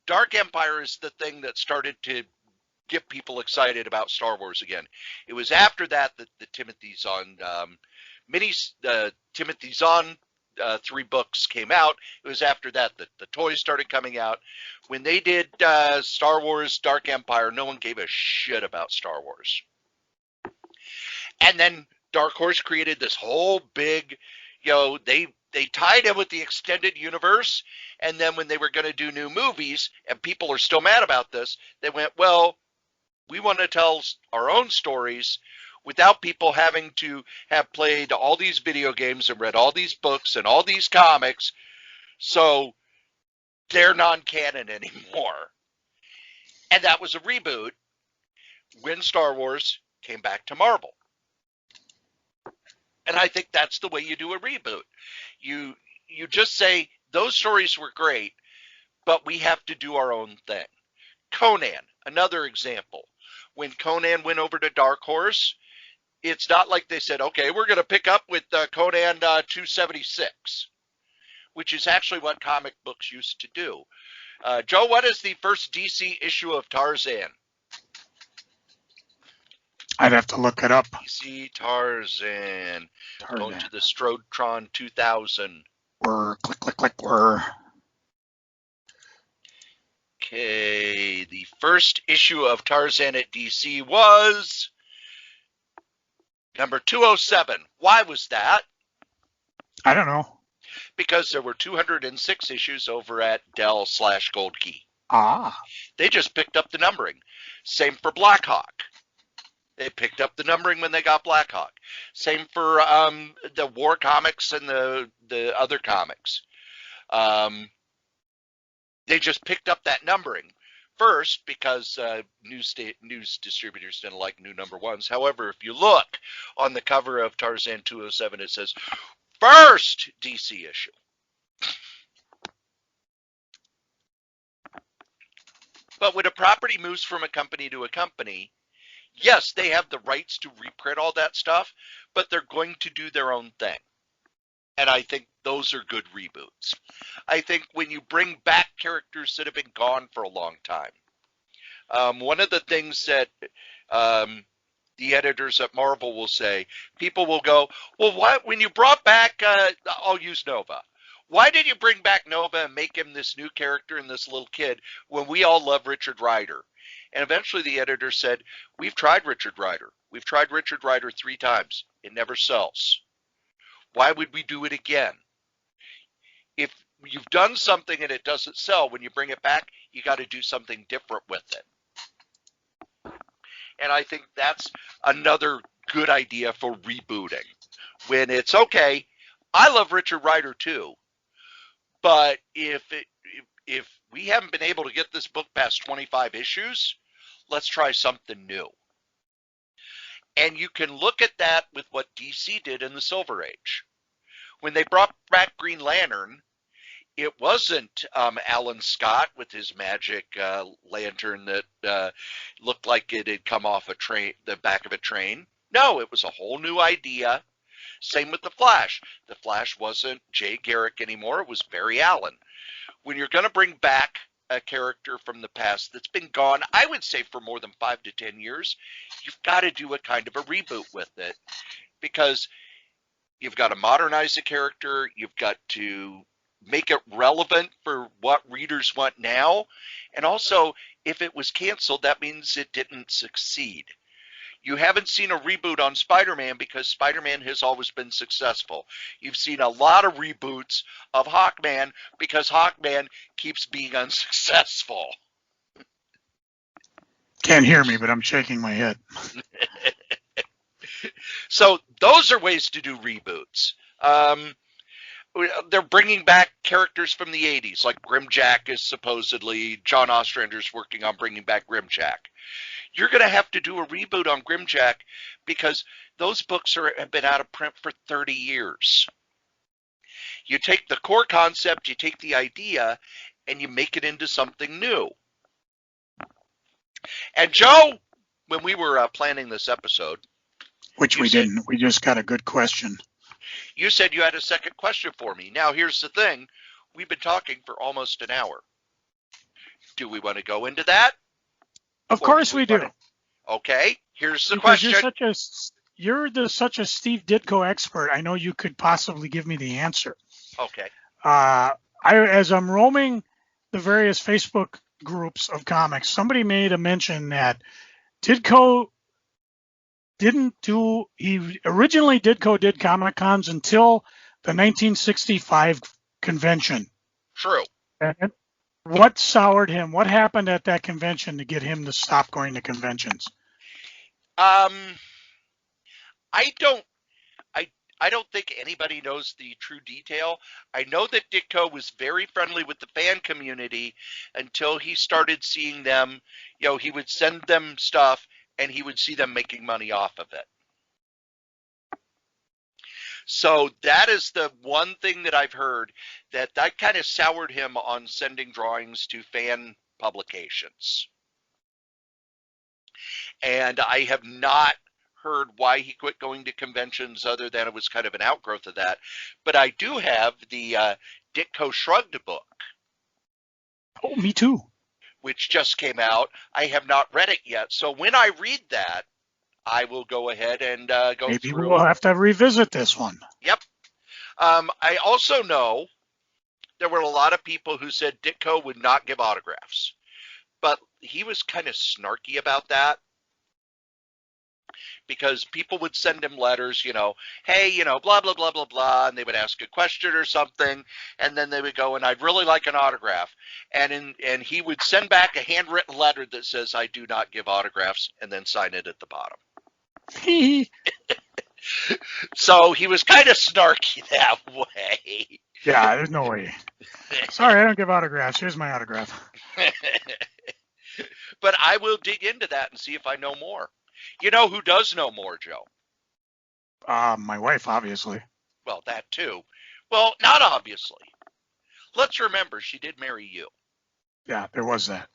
Dark Empire is the thing that started to get people excited about Star Wars again. It was after that the Timothy Zahn Timothy Zahn 3 books came out. It was after that the toys started coming out. When they did Star Wars Dark Empire, no one gave a shit about Star Wars. And then Dark Horse created this whole big, they tied in with the extended universe, and then when they were going to do new movies, and people are still mad about this, they went, well, we want to tell our own stories without people having to have played all these video games and read all these books and all these comics, so they're non-canon anymore. And that was a reboot when Star Wars came back to Marvel. And I think that's the way you do a reboot. You just say, those stories were great, but we have to do our own thing. Conan, another example. When Conan went over to Dark Horse, it's not like they said, okay, we're going to pick up with Conan 276, which is actually what comic books used to do. Joe, what is the first DC issue of Tarzan? I'd have to look it up. DC Tarzan. Going to the Strodtron 2000. Click. Okay, the first issue of Tarzan at DC was number 207. Why was that? I don't know. Because there were 206 issues over at Dell/Gold Key. Ah. They just picked up the numbering. Same for Blackhawk. They picked up the numbering when they got Blackhawk. Same for the War comics and the other comics. They just picked up that numbering. First, because news distributors didn't like new number ones. However, if you look on the cover of Tarzan 207, it says, first DC issue. But when a property moves from a company to a company, yes, they have the rights to reprint all that stuff, but they're going to do their own thing. And I think those are good reboots. I think when you bring back characters that have been gone for a long time, one of the things that the editors at Marvel will say, people will go, well, what, when you brought back, I'll use Nova. Why did you bring back Nova and make him this new character and this little kid when we all love Richard Rider? And eventually the editor said, we've tried Richard Rider. We've tried Richard Rider 3 times. It never sells. Why would we do it again? If you've done something and it doesn't sell, when you bring it back, you got to do something different with it. And I think that's another good idea for rebooting. When it's okay, I love Richard Rider too, but if we haven't been able to get this book past 25 issues, let's try something new. And you can look at that with what DC did in the Silver Age. When they brought back Green Lantern, it wasn't Alan Scott with his magic lantern that looked like it had come off a train, the back of a train. No, it was a whole new idea. Same with the Flash. The Flash wasn't Jay Garrick anymore. It was Barry Allen. When you're going to bring back a character from the past that's been gone, I would say for more than 5 to 10 years, you've got to do a kind of a reboot with it, because you've got to modernize the character. You've got to make it relevant for what readers want now. And also, if it was canceled, that means it didn't succeed. You haven't seen a reboot on Spider-Man because Spider-Man has always been successful. You've seen a lot of reboots of Hawkman because Hawkman keeps being unsuccessful. Can't hear me, but I'm shaking my head. So those are ways to do reboots. They're bringing back characters from the 80s, like Grimjack is supposedly, John Ostrander's working on bringing back Grimjack. You're going to have to do a reboot on Grimjack because those books have been out of print for 30 years. You take the core concept, you take the idea, and you make it into something new. And Joe, when we were planning this episode, which we didn't, we just got a good question. You said you had a second question for me. Now, here's the thing. We've been talking for almost an hour. Do we want to go into that? Of course we do. Okay, here's the because question. You're such a Steve Ditko expert. I know you could possibly give me the answer. Okay. As I'm roaming the various Facebook groups of comics, somebody made a mention that Ditko originally Ditko did Comic Cons until the 1965 convention. True. And what soured him? What happened at that convention to get him to stop going to conventions? I don't think anybody knows the true detail. I know that Ditko was very friendly with the fan community until he started seeing them, he would send them stuff and he would see them making money off of it. So that is the one thing that I've heard that kind of soured him on sending drawings to fan publications. And I have not heard why he quit going to conventions other than it was kind of an outgrowth of that. But I do have the Ditko Shrugged book. Oh, me too. Which just came out. I have not read it yet. So when I read that, I will go ahead and go through. Maybe we'll have to revisit this one. Yep. I also know there were a lot of people who said Ditko would not give autographs. But he was kind of snarky about that. Because people would send him letters, hey, blah, blah, blah, blah, blah, and they would ask a question or something, and then they would go, and I'd really like an autograph. And he would send back a handwritten letter that says, I do not give autographs, and then sign it at the bottom. So he was kind of snarky that way. Yeah, there's no way. Sorry, I don't give autographs. Here's my autograph. But I will dig into that and see if I know more. You know who does know more, Joe? My wife, obviously. Well, that too. Well, not obviously. Let's remember she did marry you. Yeah, there was that.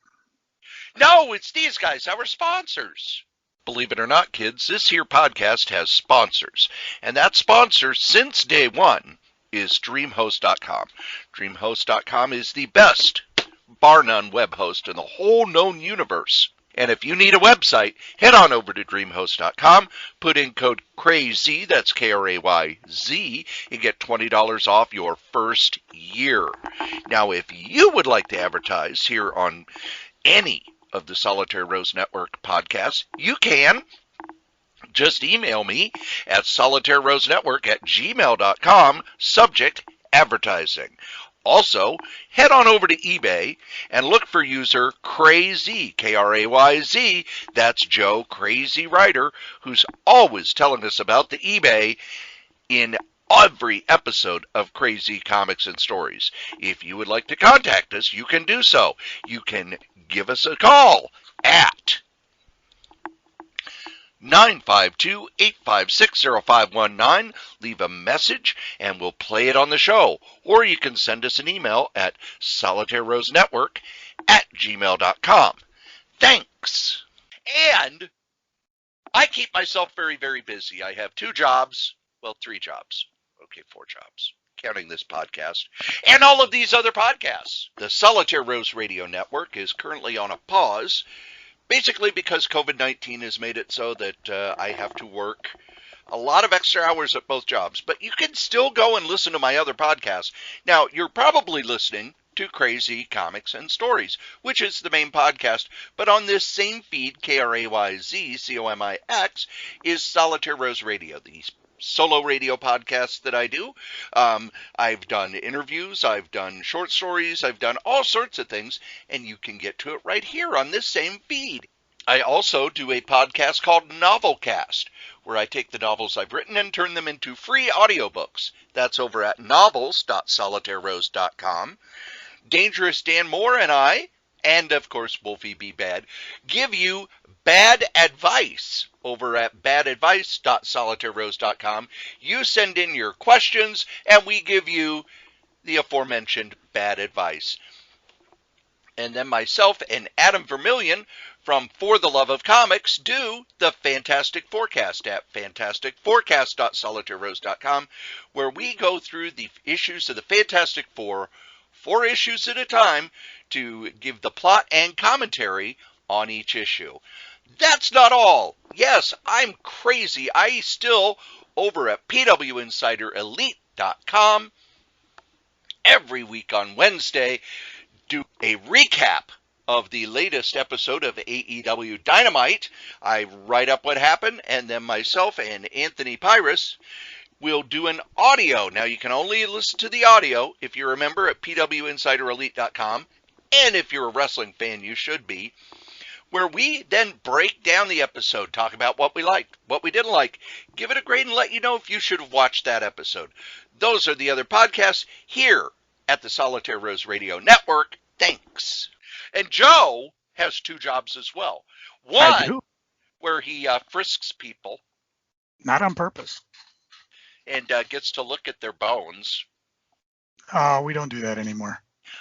No, it's these guys, our sponsors. Believe it or not, kids, this here podcast has sponsors. And that sponsor, since day one, is DreamHost.com. DreamHost.com is the best, bar none, web host in the whole known universe. And if you need a website, head on over to DreamHost.com, put in code CRAYZ, that's Krayz, and get $20 off your first year. Now, if you would like to advertise here on any of the Solitaire Rose Network podcasts, you can. Just email me at solitairerosenetwork@gmail.com, subject advertising. Also, head on over to eBay and look for user Krayz, Krayz. That's Joe Crazy Writer, who's always telling us about the eBay in every episode of Crazy Comics and Stories. If you would like to contact us, you can do so. You can give us a call at 952-856-0519. Leave a message and we'll play it on the show. Or you can send us an email at solitairerosenetwork@gmail.com. Thanks. And I keep myself very, very busy. I have 2 jobs. Well, 3 jobs. Okay, 4 jobs, counting this podcast and all of these other podcasts. The Solitaire Rose Radio Network is currently on a pause, basically because COVID-19 has made it so that I have to work a lot of extra hours at both jobs. But you can still go and listen to my other podcasts. Now, you're probably listening to Crazy Comics and Stories, which is the main podcast. But on this same feed, Krayz, Comix, is Solitaire Rose Radio, the solo radio podcasts that I do. I've done interviews, I've done short stories, I've done all sorts of things, and you can get to it right here on this same feed. I also do a podcast called Novelcast, where I take the novels I've written and turn them into free audiobooks. That's over at novels.solitairerose.com. Dangerous Dan Moore and I, and of course Wolfie B. Bad, give you bad advice over at badadvice.solitairerose.com. You send in your questions and we give you the aforementioned bad advice. And then myself and Adam Vermillion from For the Love of Comics do the Fantastic Forecast at fantasticforecast.solitairerose.com, where we go through the issues of the Fantastic Four, 4 issues at a time, to give the plot and commentary on each issue. That's not all. Yes, I'm crazy. I still, over at pwinsiderelite.com, every week on Wednesday, do a recap of the latest episode of AEW Dynamite. I write up what happened, and then myself and Anthony Pyrus will do an audio. Now, you can only listen to the audio, if you remember, at pwinsiderelite.com, and if you're a wrestling fan, you should be, where we then break down the episode, talk about what we liked, what we didn't like, give it a grade, and let you know if you should have watched that episode. Those are the other podcasts here at the Solitaire Rose Radio Network. Thanks. And Joe has 2 jobs as well. One, where he frisks people. Not on purpose. And gets to look at their bones. Oh, we don't do that anymore.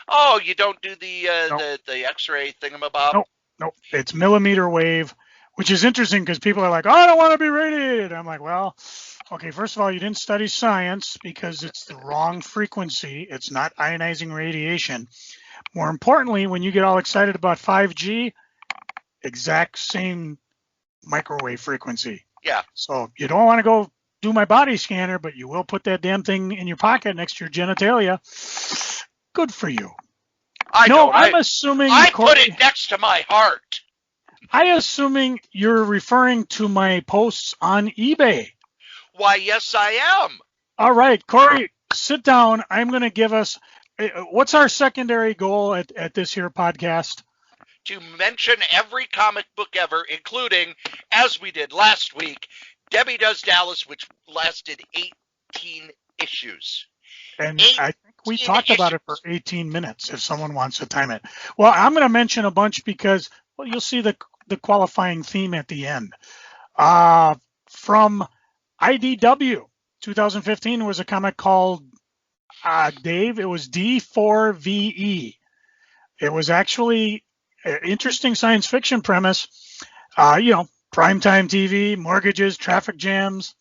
Oh, you don't do the Nope. the X-ray thingamabob? Nope. It's millimeter wave, which is interesting because people are like, oh, I don't want to be radiated. I'm like, well, okay, first of all, you didn't study science because it's the wrong frequency. It's not ionizing radiation. More importantly, when you get all excited about 5G, exact same microwave frequency. Yeah. So you don't want to go do my body scanner, but you will put that damn thing in your pocket next to your genitalia. Good for you. I'm assuming I put it next to my heart. I'm assuming you're referring to my posts on eBay. Why, yes, I am. All right, Cory, sit down. I'm going to give us, what's our secondary goal at this here podcast? to mention every comic book ever, including, as we did last week, Debbie Does Dallas, which lasted 18 issues. And I think we talked about it for 18 minutes if someone wants to time it. Well, I'm going to mention a bunch because, well, you'll see the qualifying theme at the end. From IDW 2015 was a comic called Dave. It was D4VE. It was actually an interesting science fiction premise. Primetime TV, mortgages, traffic jams.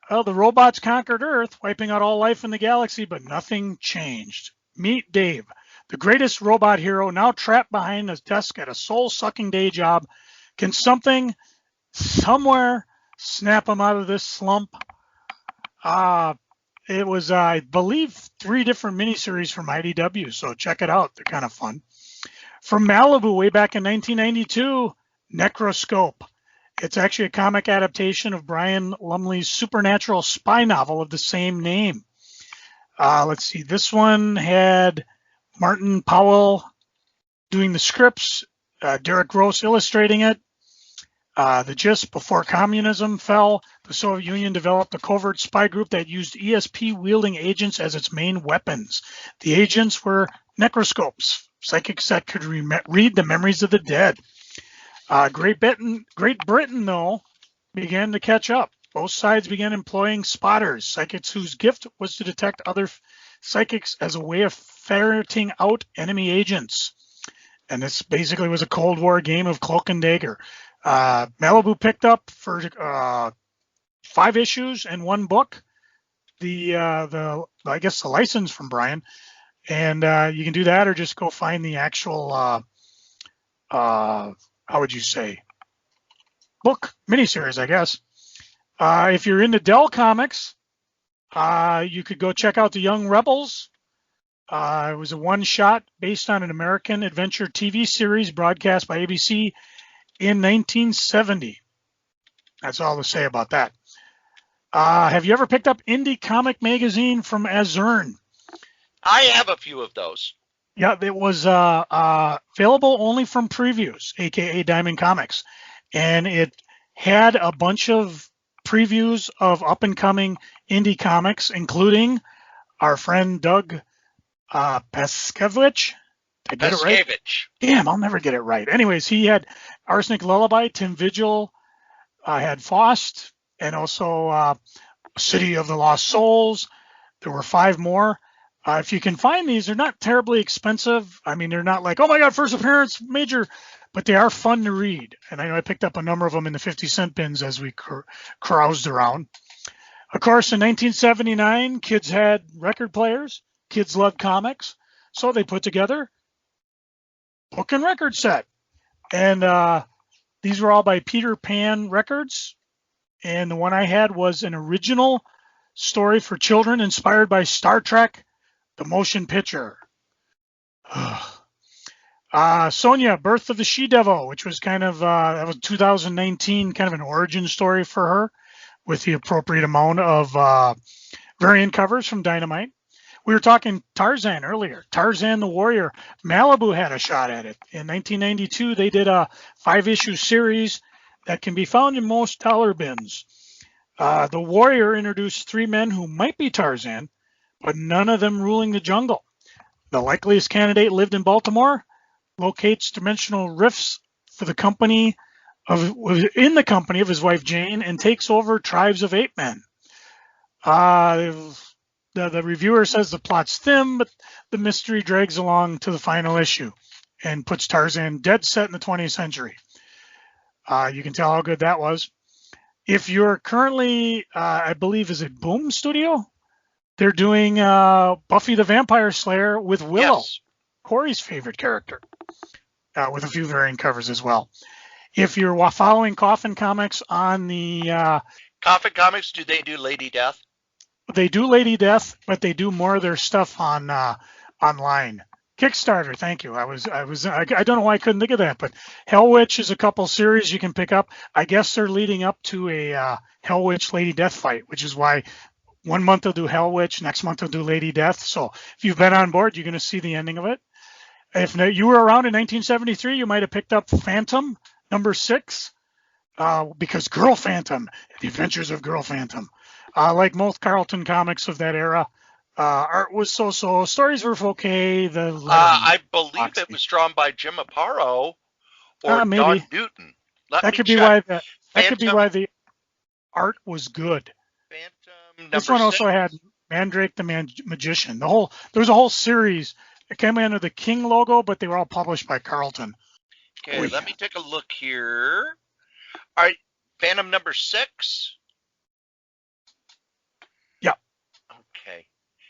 The robots conquered Earth, wiping out all life in the galaxy, but nothing changed. Meet Dave, the greatest robot hero, now trapped behind his desk at a soul-sucking day job. Can something, somewhere, snap him out of this slump? It was, I believe, 3 different miniseries from IDW, so check it out. They're kind of fun. From Malibu, way back in 1992, Necroscope. It's actually a comic adaptation of Brian Lumley's supernatural spy novel of the same name. Let's see, this one had Martin Powell doing the scripts, Derek Gross illustrating it. The gist: before communism fell, the Soviet Union developed a covert spy group that used ESP-wielding agents as its main weapons. The agents were necroscopes, psychics that could read the memories of the dead. Great Britain, though, began to catch up. Both sides began employing spotters, psychics whose gift was to detect other psychics as a way of ferreting out enemy agents. And this basically was a Cold War game of cloak and dagger. Malibu picked up for 5 issues and 1 book. I guess the license from Brian, and you can do that or just go find the actual how would you say, book miniseries, I guess. If you're into Dell Comics, you could go check out The Young Rebels. It was a one-shot based on an American adventure TV series broadcast by ABC in 1970. That's all to say about that. Have you ever picked up Indie Comic Magazine from Azurn? I have a few of those. Yeah, it was available only from previews, aka Diamond Comics, and it had a bunch of previews of up-and-coming indie comics, including our friend Doug Paskevich. Did I get it right? Damn, I'll never get it right. Anyways, he had Arsenic Lullaby, Tim Vigil, had Faust, and also City of the Lost Souls. There were 5 more. If you can find these, they're not terribly expensive. I mean, they're not like, oh my God, first appearance, major, but they are fun to read. And I know I picked up a number of them in the 50-cent bins as we caroused around. Of course, in 1979, kids had record players. Kids loved comics. So they put together book and record set. And these were all by Peter Pan Records. And the one I had was an original story for children inspired by Star Trek, the motion picture. Sonia, Birth of the She-Devil, which was kind of, that was 2019, kind of an origin story for her with the appropriate amount of variant covers from Dynamite. We were talking Tarzan earlier. Tarzan the Warrior. Malibu had a shot at it. In 1992, they did a 5-issue series that can be found in most dollar bins. The Warrior introduced 3 men who might be Tarzan, but none of them ruling the jungle. The likeliest candidate lived in Baltimore, locates dimensional rifts for the company in the company of his wife Jane, and takes over tribes of ape men. The reviewer says the plot's thin, but the mystery drags along to the final issue and puts Tarzan dead set in the 20th century. You can tell how good that was. If you're currently, I believe, is it Boom Studio? They're doing Buffy the Vampire Slayer with Willow, yes. Cory's favorite character, with a few variant covers as well. If you're following Coffin Comics on the... Coffin Comics, do they do Lady Death? They do Lady Death, but they do more of their stuff on online. Kickstarter, thank you. I don't know why I couldn't think of that, but Hell Witch is a couple series you can pick up. I guess they're leading up to a Hell Witch Lady Death fight, which is why 1 month they'll do Hell Witch, next month they'll do Lady Death. So if you've been on board, you're going to see the ending of it. If you were around in 1973, you might have picked up Phantom #6, because Girl Phantom, The Adventures of Girl Phantom. Like most Carlton comics of that era, art was so-so, stories were okay. I believe it was drawn by Jim Aparo or maybe. Don Newton. That could be why the art was good. Phantom This one also 6. had Mandrake the Magician. There was a whole series. It came under the King logo, but they were all published by Carlton. Okay, let me take a look here. All right, Phantom #6. Yeah. Okay.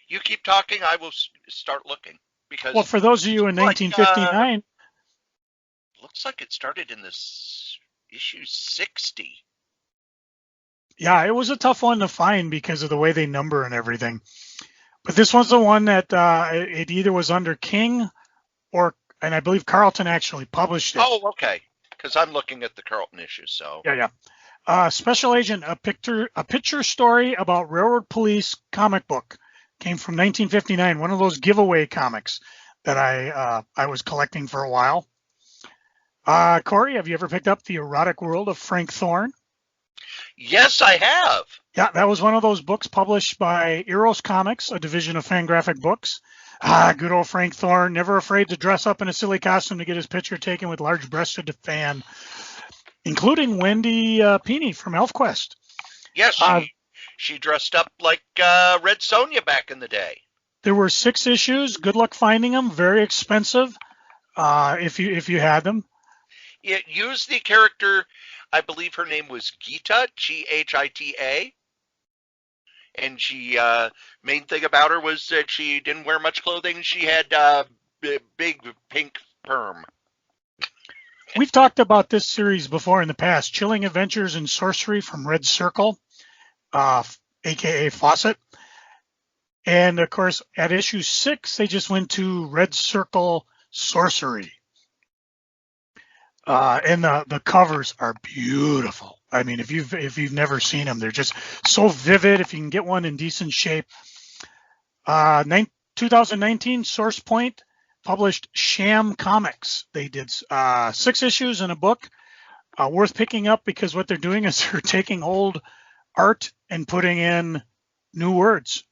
You keep talking. I will start looking because. Well, for those of you in 1959, looks like it started in this issue 60. Yeah, it was a tough one to find because of the way they number and everything. But this one's the one that it either was under King and I believe Carlton actually published it. Oh, okay. Because I'm looking at the Carlton issue, so. Yeah. Special Agent, a picture story about railroad police comic book. Came from 1959, one of those giveaway comics that I was collecting for a while. Cory, have you ever picked up The Erotic World of Frank Thorne? Yes, I have. Yeah, that was one of those books published by Eros Comics, a division of Fangraphic Books. Good old Frank Thorne, never afraid to dress up in a silly costume to get his picture taken with large-breasted fan, including Wendy Peeney from ElfQuest. Yes, she dressed up like Red Sonja back in the day. There were 6 issues. Good luck finding them. Very expensive if you had them. It used the character, I believe her name was Gita, Ghita. And she, main thing about her was that she didn't wear much clothing. She had big pink perm. We've talked about this series before in the past. Chilling Adventures in Sorcery from Red Circle, a.k.a. Fawcett. And, of course, at issue 6, they just went to Red Circle Sorcery. And the covers are beautiful. I mean, if you've never seen them, they're just so vivid. If you can get one in decent shape. 2019, Source Point published Sham Comics. They did 6 issues and a book. Worth picking up because what they're doing is they're taking old art and putting in new words,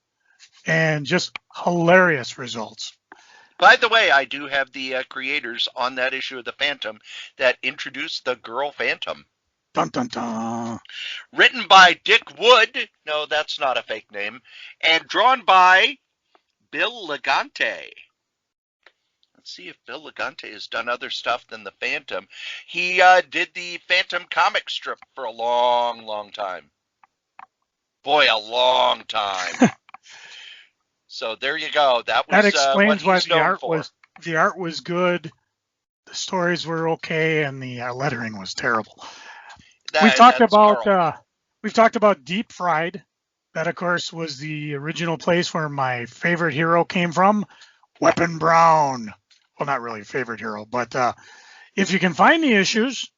and just hilarious results. By the way, I do have the creators on that issue of the Phantom that introduced the Girl Phantom. Dun, dun, dun. Written by Dick Wood. No, that's not a fake name. And drawn by Bill Legante. Let's see if Bill Legante has done other stuff than the Phantom. He did the Phantom comic strip for a long, long time. Boy, a long time. So there you go. That explains why the art was good, the stories were okay, and the lettering was terrible. We've talked about Deep Fried. That, of course, was the original place where my favorite hero came from, Weapon Brown. Well, not really a favorite hero, but if you can find the issues,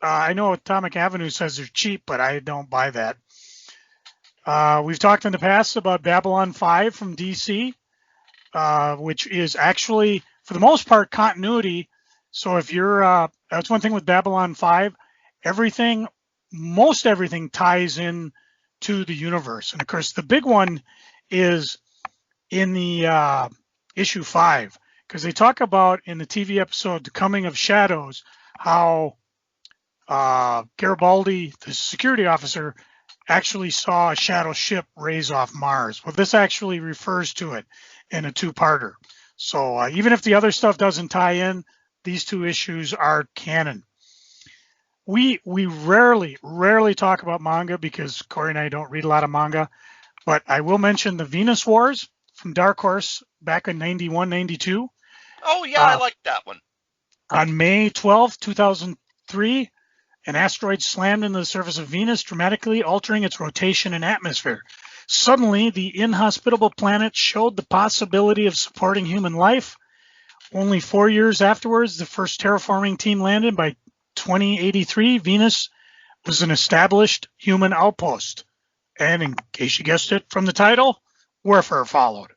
I know Atomic Avenue says they're cheap, but I don't buy that. We've talked in the past about Babylon 5 from DC, which is actually, for the most part, continuity. So if you're, that's one thing with Babylon 5, most everything ties in to the universe. And of course, the big one is in the issue 5, because they talk about in the TV episode, The Coming of Shadows, how Garibaldi, the security officer, actually saw a shadow ship raise off Mars. Well, this actually refers to it in a 2-parter. So even if the other stuff doesn't tie in, these 2 issues are canon. We rarely talk about manga because Cory and I don't read a lot of manga, but I will mention the Venus Wars from Dark Horse back in 91, 92. Oh, yeah, I like that one. On May 12, 2003, an asteroid slammed into the surface of Venus, dramatically altering its rotation and atmosphere. Suddenly, the inhospitable planet showed the possibility of supporting human life. Only 4 years afterwards, the first terraforming team landed. By 2083, Venus was an established human outpost. And in case you guessed it from the title, warfare followed.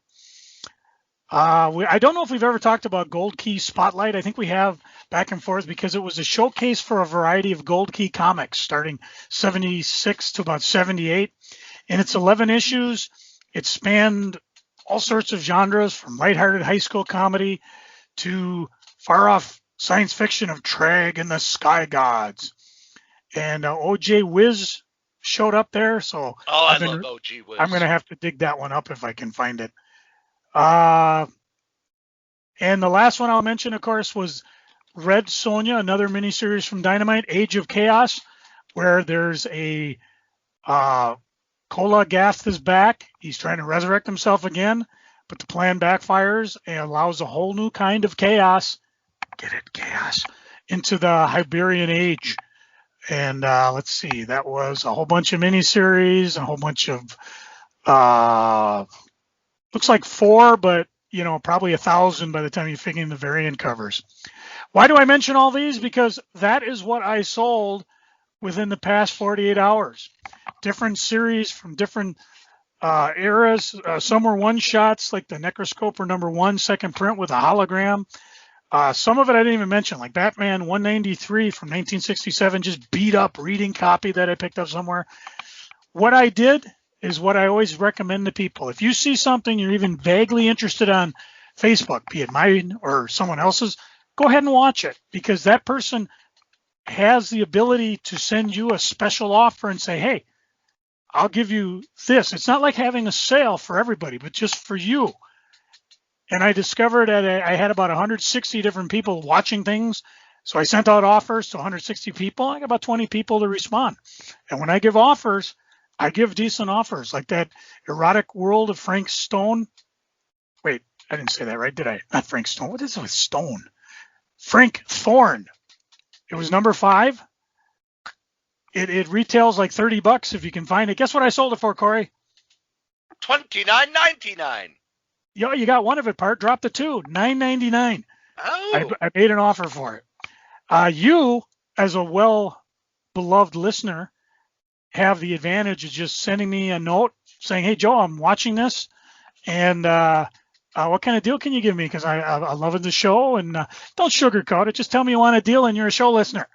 I don't know if we've ever talked about Gold Key Spotlight. I think we have back and forth because it was a showcase for a variety of Gold Key comics starting 76 to about 78. And it's 11 issues. It spanned all sorts of genres from lighthearted high school comedy to far off science fiction of Treg and the Sky Gods. And OJ Wiz showed up there. So I love OJ Wiz. I'm going to have to dig that one up if I can find it. And the last one I'll mention, of course, was Red Sonja, another miniseries from Dynamite, Age of Chaos, where there's a Kola Gath is back. He's trying to resurrect himself again, but the plan backfires and allows a whole new kind of chaos. Get it, chaos, into the Hyberian Age. And let's see, that was a whole bunch of miniseries, a whole bunch of looks like 4, but probably 1,000 by the time you figure in the variant covers. Why do I mention all these? Because that is what I sold within the past 48 hours. Different series from different eras. Some were one-shots, like the Necroscoper #1, second print with a hologram. Some of it I didn't even mention, like Batman 193 from 1967, just beat up reading copy that I picked up somewhere. What I did is what I always recommend to people. If you see something you're even vaguely interested on Facebook, be it mine or someone else's, go ahead and watch it, because that person has the ability to send you a special offer and say, hey, I'll give you this. It's not like having a sale for everybody, but just for you. And I discovered that I had about 160 different people watching things. So I sent out offers to 160 people. I got about 20 people to respond. And when I give offers, I give decent offers, like that Erotic World of Frank Stone. Wait, I didn't say that right, did I? Not Frank Stone. What is it with Stone? Frank Thorne. It was #5. It retails like $30 if you can find it. Guess what I sold it for, Cory? $29.99. Yeah, you got one of it, part. Drop the 2, $9.99. Oh. I made an offer for it. You, as a well-beloved listener, have the advantage of just sending me a note saying, hey, Joe, I'm watching this, and what kind of deal can you give me? Because I love the show, and don't sugarcoat it. Just tell me you want a deal and you're a show listener,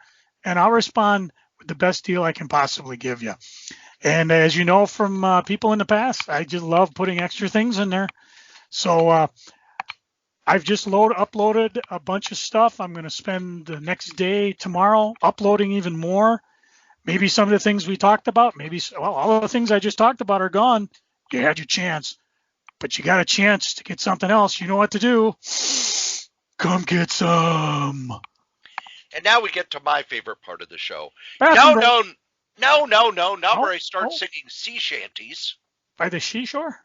and I'll respond with the best deal I can possibly give you. And as you know from people in the past, I just love putting extra things in there. So I've just uploaded a bunch of stuff. I'm going to spend the next day tomorrow uploading even more. Maybe some of the things we talked about, all the things I just talked about are gone. You had your chance, but you got a chance to get something else. You know what to do. Come get some. And now we get to my favorite part of the show. Bathroom Not where I start singing sea shanties. By the seashore?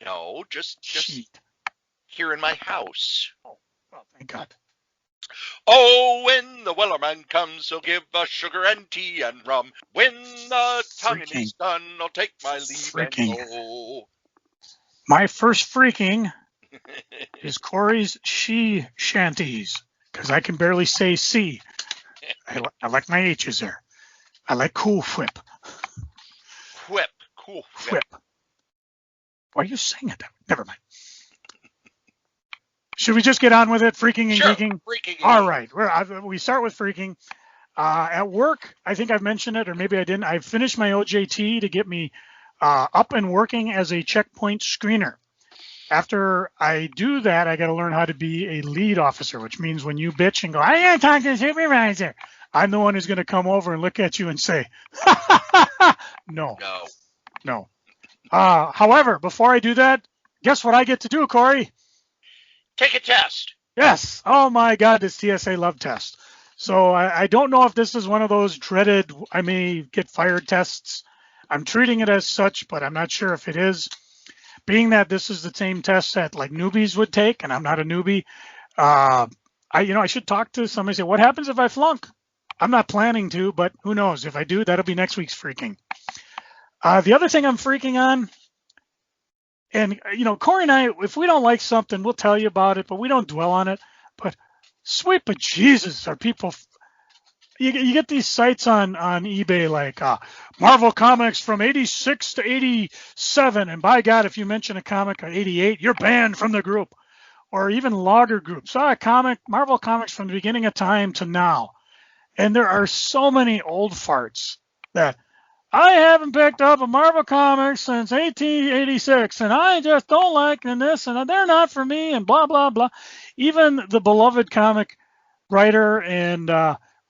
No, just here in my house. Oh, thank God. Oh, when the Wellerman comes, he'll give us sugar and tea and rum. When the tonguing is done, I'll take my leave and go. My first freaking is Cory's she shanties, because I can barely say C. I like my H's there. I like cool whip. Cool whip. Why are you saying it? Never mind. Should we just get on with it? Freaking and geeking? Freaking. All right. We start with freaking. At work, I think I've mentioned it, or maybe I didn't. I finished my OJT to get me up and working as a checkpoint screener. After I do that, I got to learn how to be a lead officer, which means when you bitch and go, I got to talk to the supervisor, I'm the one who's going to come over and look at you and say, no. However, before I do that, guess what I get to do, Cory? Take a test. Yes. Oh, my God, this TSA love test. So I don't know if this is one of those dreaded, I may get fired tests. I'm treating it as such, but I'm not sure if it is. Being that this is the same test that like newbies would take, and I'm not a newbie, I should talk to somebody and say, what happens if I flunk? I'm not planning to, but who knows? If I do, that'll be next week's freaking. The other thing I'm freaking on, and, Cory and I, if we don't like something, we'll tell you about it, but we don't dwell on it. But sweet but Jesus, are people you get these sites on eBay like Marvel Comics from 86 to 87, and by God, if you mention a comic of 88, you're banned from the group. Or even logger groups. Marvel Comics from the beginning of time to now. And there are so many old farts that I haven't picked up a Marvel Comics since 1886, and I just don't like this, and they're not for me, and blah, blah, blah. Even the beloved comic writer and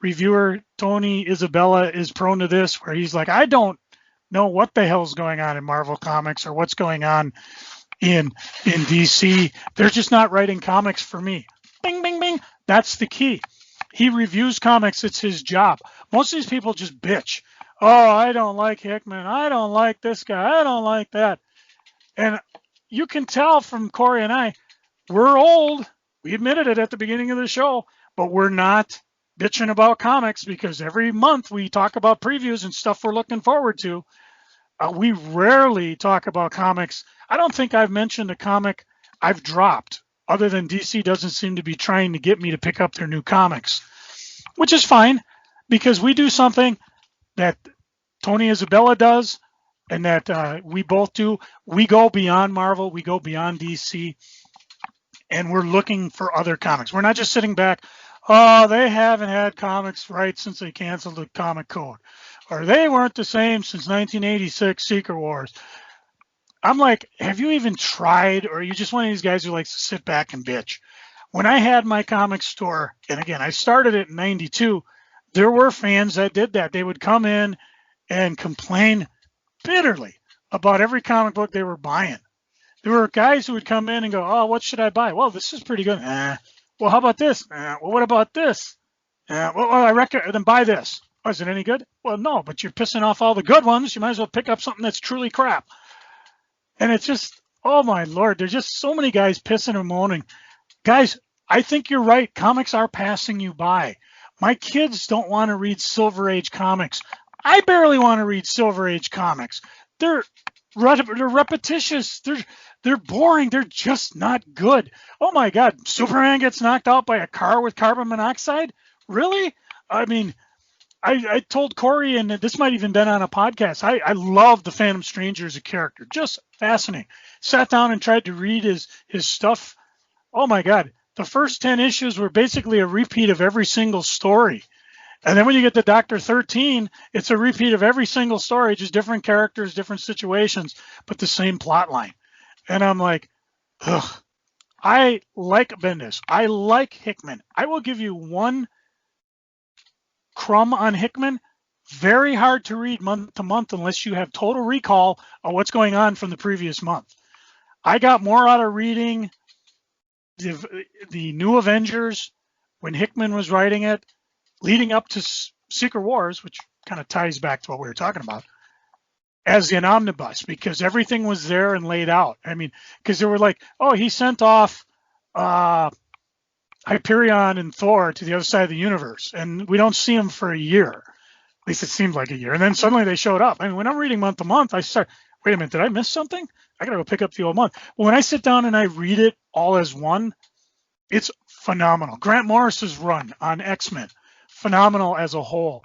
reviewer Tony Isabella is prone to this, where he's like, I don't know what the hell's going on in Marvel Comics or what's going on in DC. They're just not writing comics for me. Bing, bing, bing. That's the key. He reviews comics. It's his job. Most of these people just bitch. Oh, I don't like Hickman. I don't like this guy. I don't like that. And you can tell from Cory and I, we're old. We admitted it at the beginning of the show, but we're not bitching about comics because every month we talk about previews and stuff we're looking forward to. We rarely talk about comics. I don't think I've mentioned a comic I've dropped, other than DC doesn't seem to be trying to get me to pick up their new comics, which is fine because we do something that Tony Isabella does and that we both do. We go beyond Marvel, we go beyond DC, and we're looking for other comics. We're not just sitting back, oh, they haven't had comics right since they canceled the Comic Code. Or they weren't the same since 1986 Secret Wars. I'm like, have you even tried? Or are you just one of these guys who likes to sit back and bitch? When I had my comic store, and again, I started it in 92, there were fans that did that. They would come in and complain bitterly about every comic book they were buying. There were guys who would come in and go, oh, what should I buy? Well, this is pretty good. Well, how about this? Well, what about this? Well, I recommend, then buy this. Oh, is it any good? Well, no, but you're pissing off all the good ones. You might as well pick up something that's truly crap. And it's just, oh my Lord, there's just so many guys pissing and moaning. Guys, I think you're right. Comics are passing you by. My kids don't want to read Silver Age comics. I barely want to read Silver Age comics. They're repetitious. They're boring. They're just not good. Oh my God, Superman gets knocked out by a car with carbon monoxide? Really? I mean, I told Cory, and this might even been on a podcast, I love the Phantom Stranger as a character. Just fascinating. Sat down and tried to read his stuff. Oh my God. The first 10 issues were basically a repeat of every single story. And then when you get to Dr. 13, it's a repeat of every single story, just different characters, different situations, but the same plot line. And I'm like, ugh. I like Bendis. I like Hickman. I will give you one crumb on Hickman. Very hard to read month to month unless you have total recall of what's going on from the previous month. I got more out of reading the New Avengers when Hickman was writing it, leading up to Secret Wars, which kind of ties back to what we were talking about, as an omnibus, because everything was there and laid out. I mean, because they were like, oh, he sent off Hyperion and Thor to the other side of the universe, and we don't see them for a year. At least it seemed like a year. And then suddenly they showed up. I mean, when I'm reading month to month, I start, wait a minute, did I miss something? I got to go pick up the old month. Well, when I sit down and I read it all as one, it's phenomenal. Grant Morris's run on X-Men, phenomenal as a whole.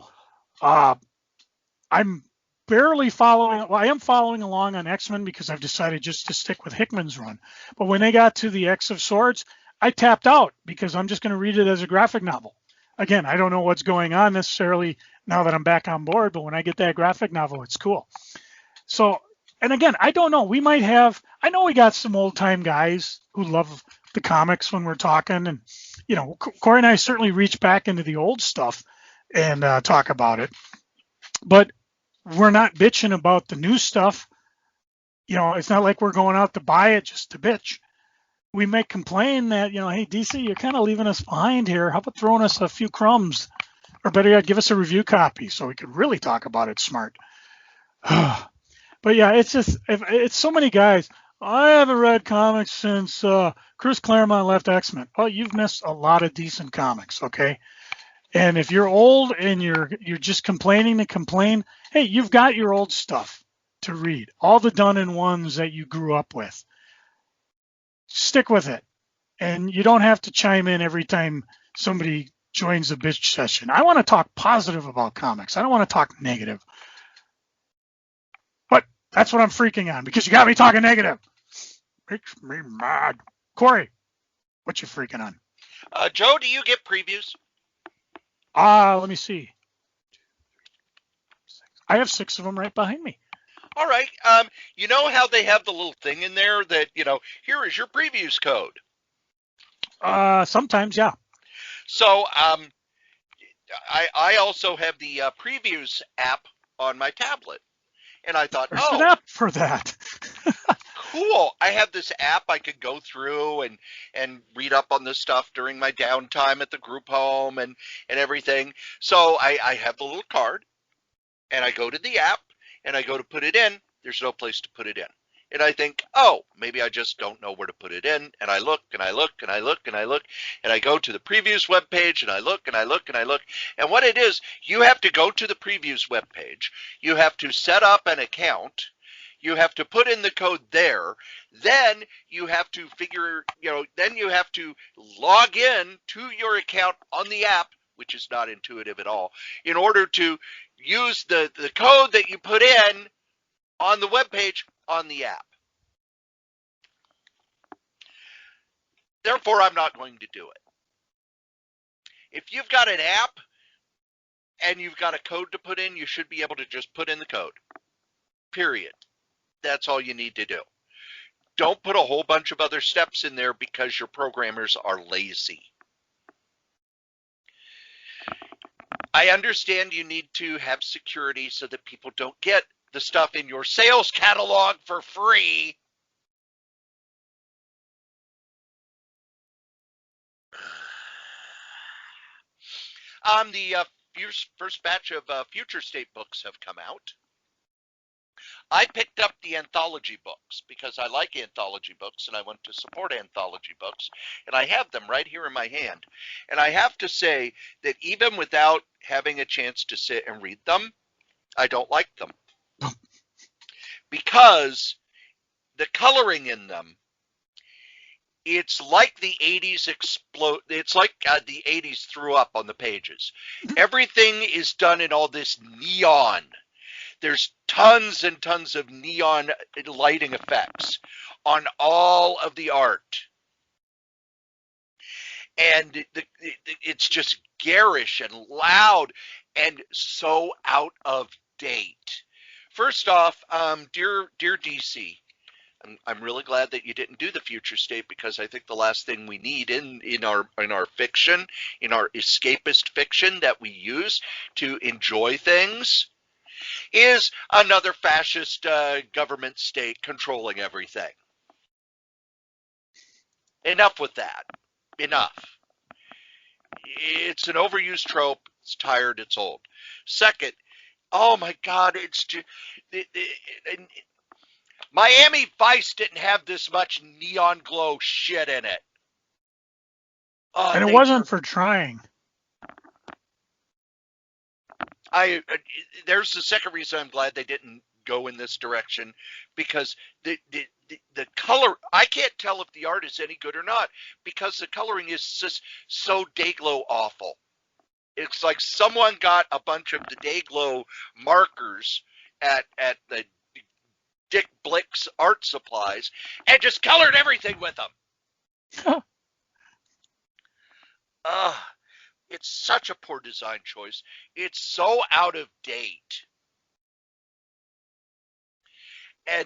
I'm barely following, well, I am following along on X-Men because I've decided just to stick with Hickman's run. But when they got to the X of Swords, I tapped out because I'm just going to read it as a graphic novel. Again, I don't know what's going on necessarily now that I'm back on board, but when I get that graphic novel, it's cool. So, and again, I don't know. We might have, I know we got some old time guys who love the comics when we're talking. And, you know, Cory and I certainly reach back into the old stuff and talk about it. But we're not bitching about the new stuff. You know, it's not like we're going out to buy it just to bitch. We may complain that, you know, hey, DC, you're kind of leaving us behind here. How about throwing us a few crumbs? Or better yet, give us a review copy so we could really talk about it smart. But yeah, it's just, it's so many guys. I haven't read comics since Chris Claremont left X-Men. Oh, you've missed a lot of decent comics, okay? And if you're old and you're just complaining to complain, hey, you've got your old stuff to read. All the done-in-ones that you grew up with. Stick with it. And you don't have to chime in every time somebody joins the bitch session. I want to talk positive about comics. I don't want to talk negative. But that's what I'm freaking on because you got me talking negative. Makes me mad. Cory, what you freaking on? Joe, do you get previews? Let me see. I have 6 of them right behind me. All right. You know how they have the little thing in there that, here is your previews code. Sometimes, yeah. So I also have the previews app on my tablet. And I thought, There's an app for that. cool. I have this app I could go through and read up on this stuff during my downtime at the group home and everything. So I have the little card, and I go to the app, and I go to put it in. There's no place to put it in. And I think, maybe I just don't know where to put it in. And I look, and I look, and I look, and I look, and I go to the previews webpage, and I look, and I look, and I look. And what it is, you have to go to the previews webpage. You have to set up an account. You have to put in the code there. Then you have to then you have to log in to your account on the app, which is not intuitive at all, in order to use the code that you put in on the webpage on the app. Therefore, I'm not going to do it. If you've got an app and you've got a code to put in, you should be able to just put in the code. Period. That's all you need to do. Don't put a whole bunch of other steps in there because your programmers are lazy. I understand you need to have security so that people don't get the stuff in your sales catalog for free. The first batch of Future State books have come out. I picked up the anthology books because I like anthology books and I want to support anthology books, and I have them right here in my hand. And I have to say that even without having a chance to sit and read them, I don't like them. Because the coloring in them, it's like the 80s it's like the 80s threw up on the pages. Everything is done in all this neon. There's tons and tons of neon lighting effects on all of the art. And it's just garish and loud and so out of date. First off, dear DC, I'm really glad that you didn't do the future state, because I think the last thing we need in our fiction, in our escapist fiction that we use to enjoy things, is another fascist government state controlling everything. Enough with that. Enough. It's an overused trope. It's tired. It's old. Second, oh my God, it's just Miami Vice didn't have this much neon glow shit in it. And it wasn't for trying. There's the second reason I'm glad they didn't go in this direction, because the color, I can't tell if the art is any good or not, because the coloring is just so Dayglow awful. It's like someone got a bunch of the Dayglow markers at the Dick Blick's art supplies and just colored everything with them. It's such a poor design choice. It's so out of date. And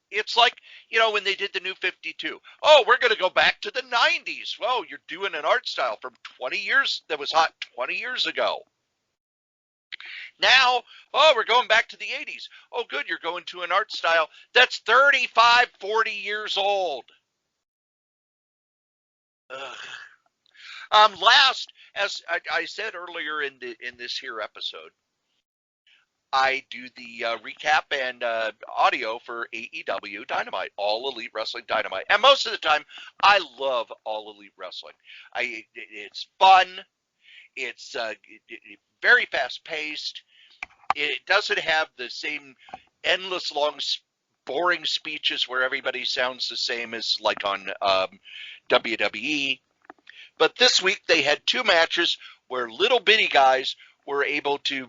it's like, when they did the New 52. Oh, we're going to go back to the 90s. Whoa, you're doing an art style from 20 years that was hot 20 years ago. Now, we're going back to the 80s. Oh, good, you're going to an art style that's 35, 40 years old. Last, as I said earlier in this here episode, I do the recap and audio for AEW Dynamite, All Elite Wrestling Dynamite. And most of the time, I love All Elite Wrestling. It's fun. It's very fast-paced. It doesn't have the same endless, long, boring speeches where everybody sounds the same as like on WWE. But this week they had 2 matches where little bitty guys were able to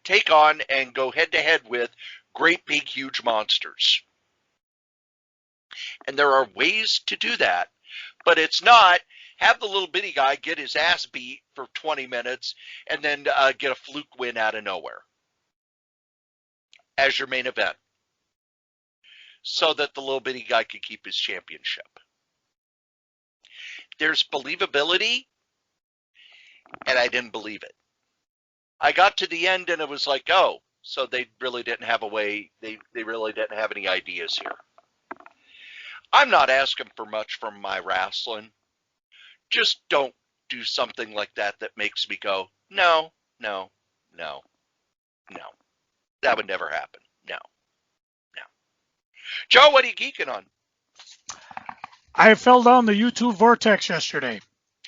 take on and go head-to-head with great big huge monsters. And there are ways to do that, but it's not have the little bitty guy get his ass beat for 20 minutes and then get a fluke win out of nowhere as your main event so that the little bitty guy could keep his championship. There's believability, and I didn't believe it. I got to the end and it was like, oh, so they really didn't have a way, they really didn't have any ideas here. I'm not asking for much from my wrestling. Just don't do something like that that makes me go, no, no, no, no. That would never happen. No, no. Joe, what are you geeking on? I fell down the YouTube vortex yesterday.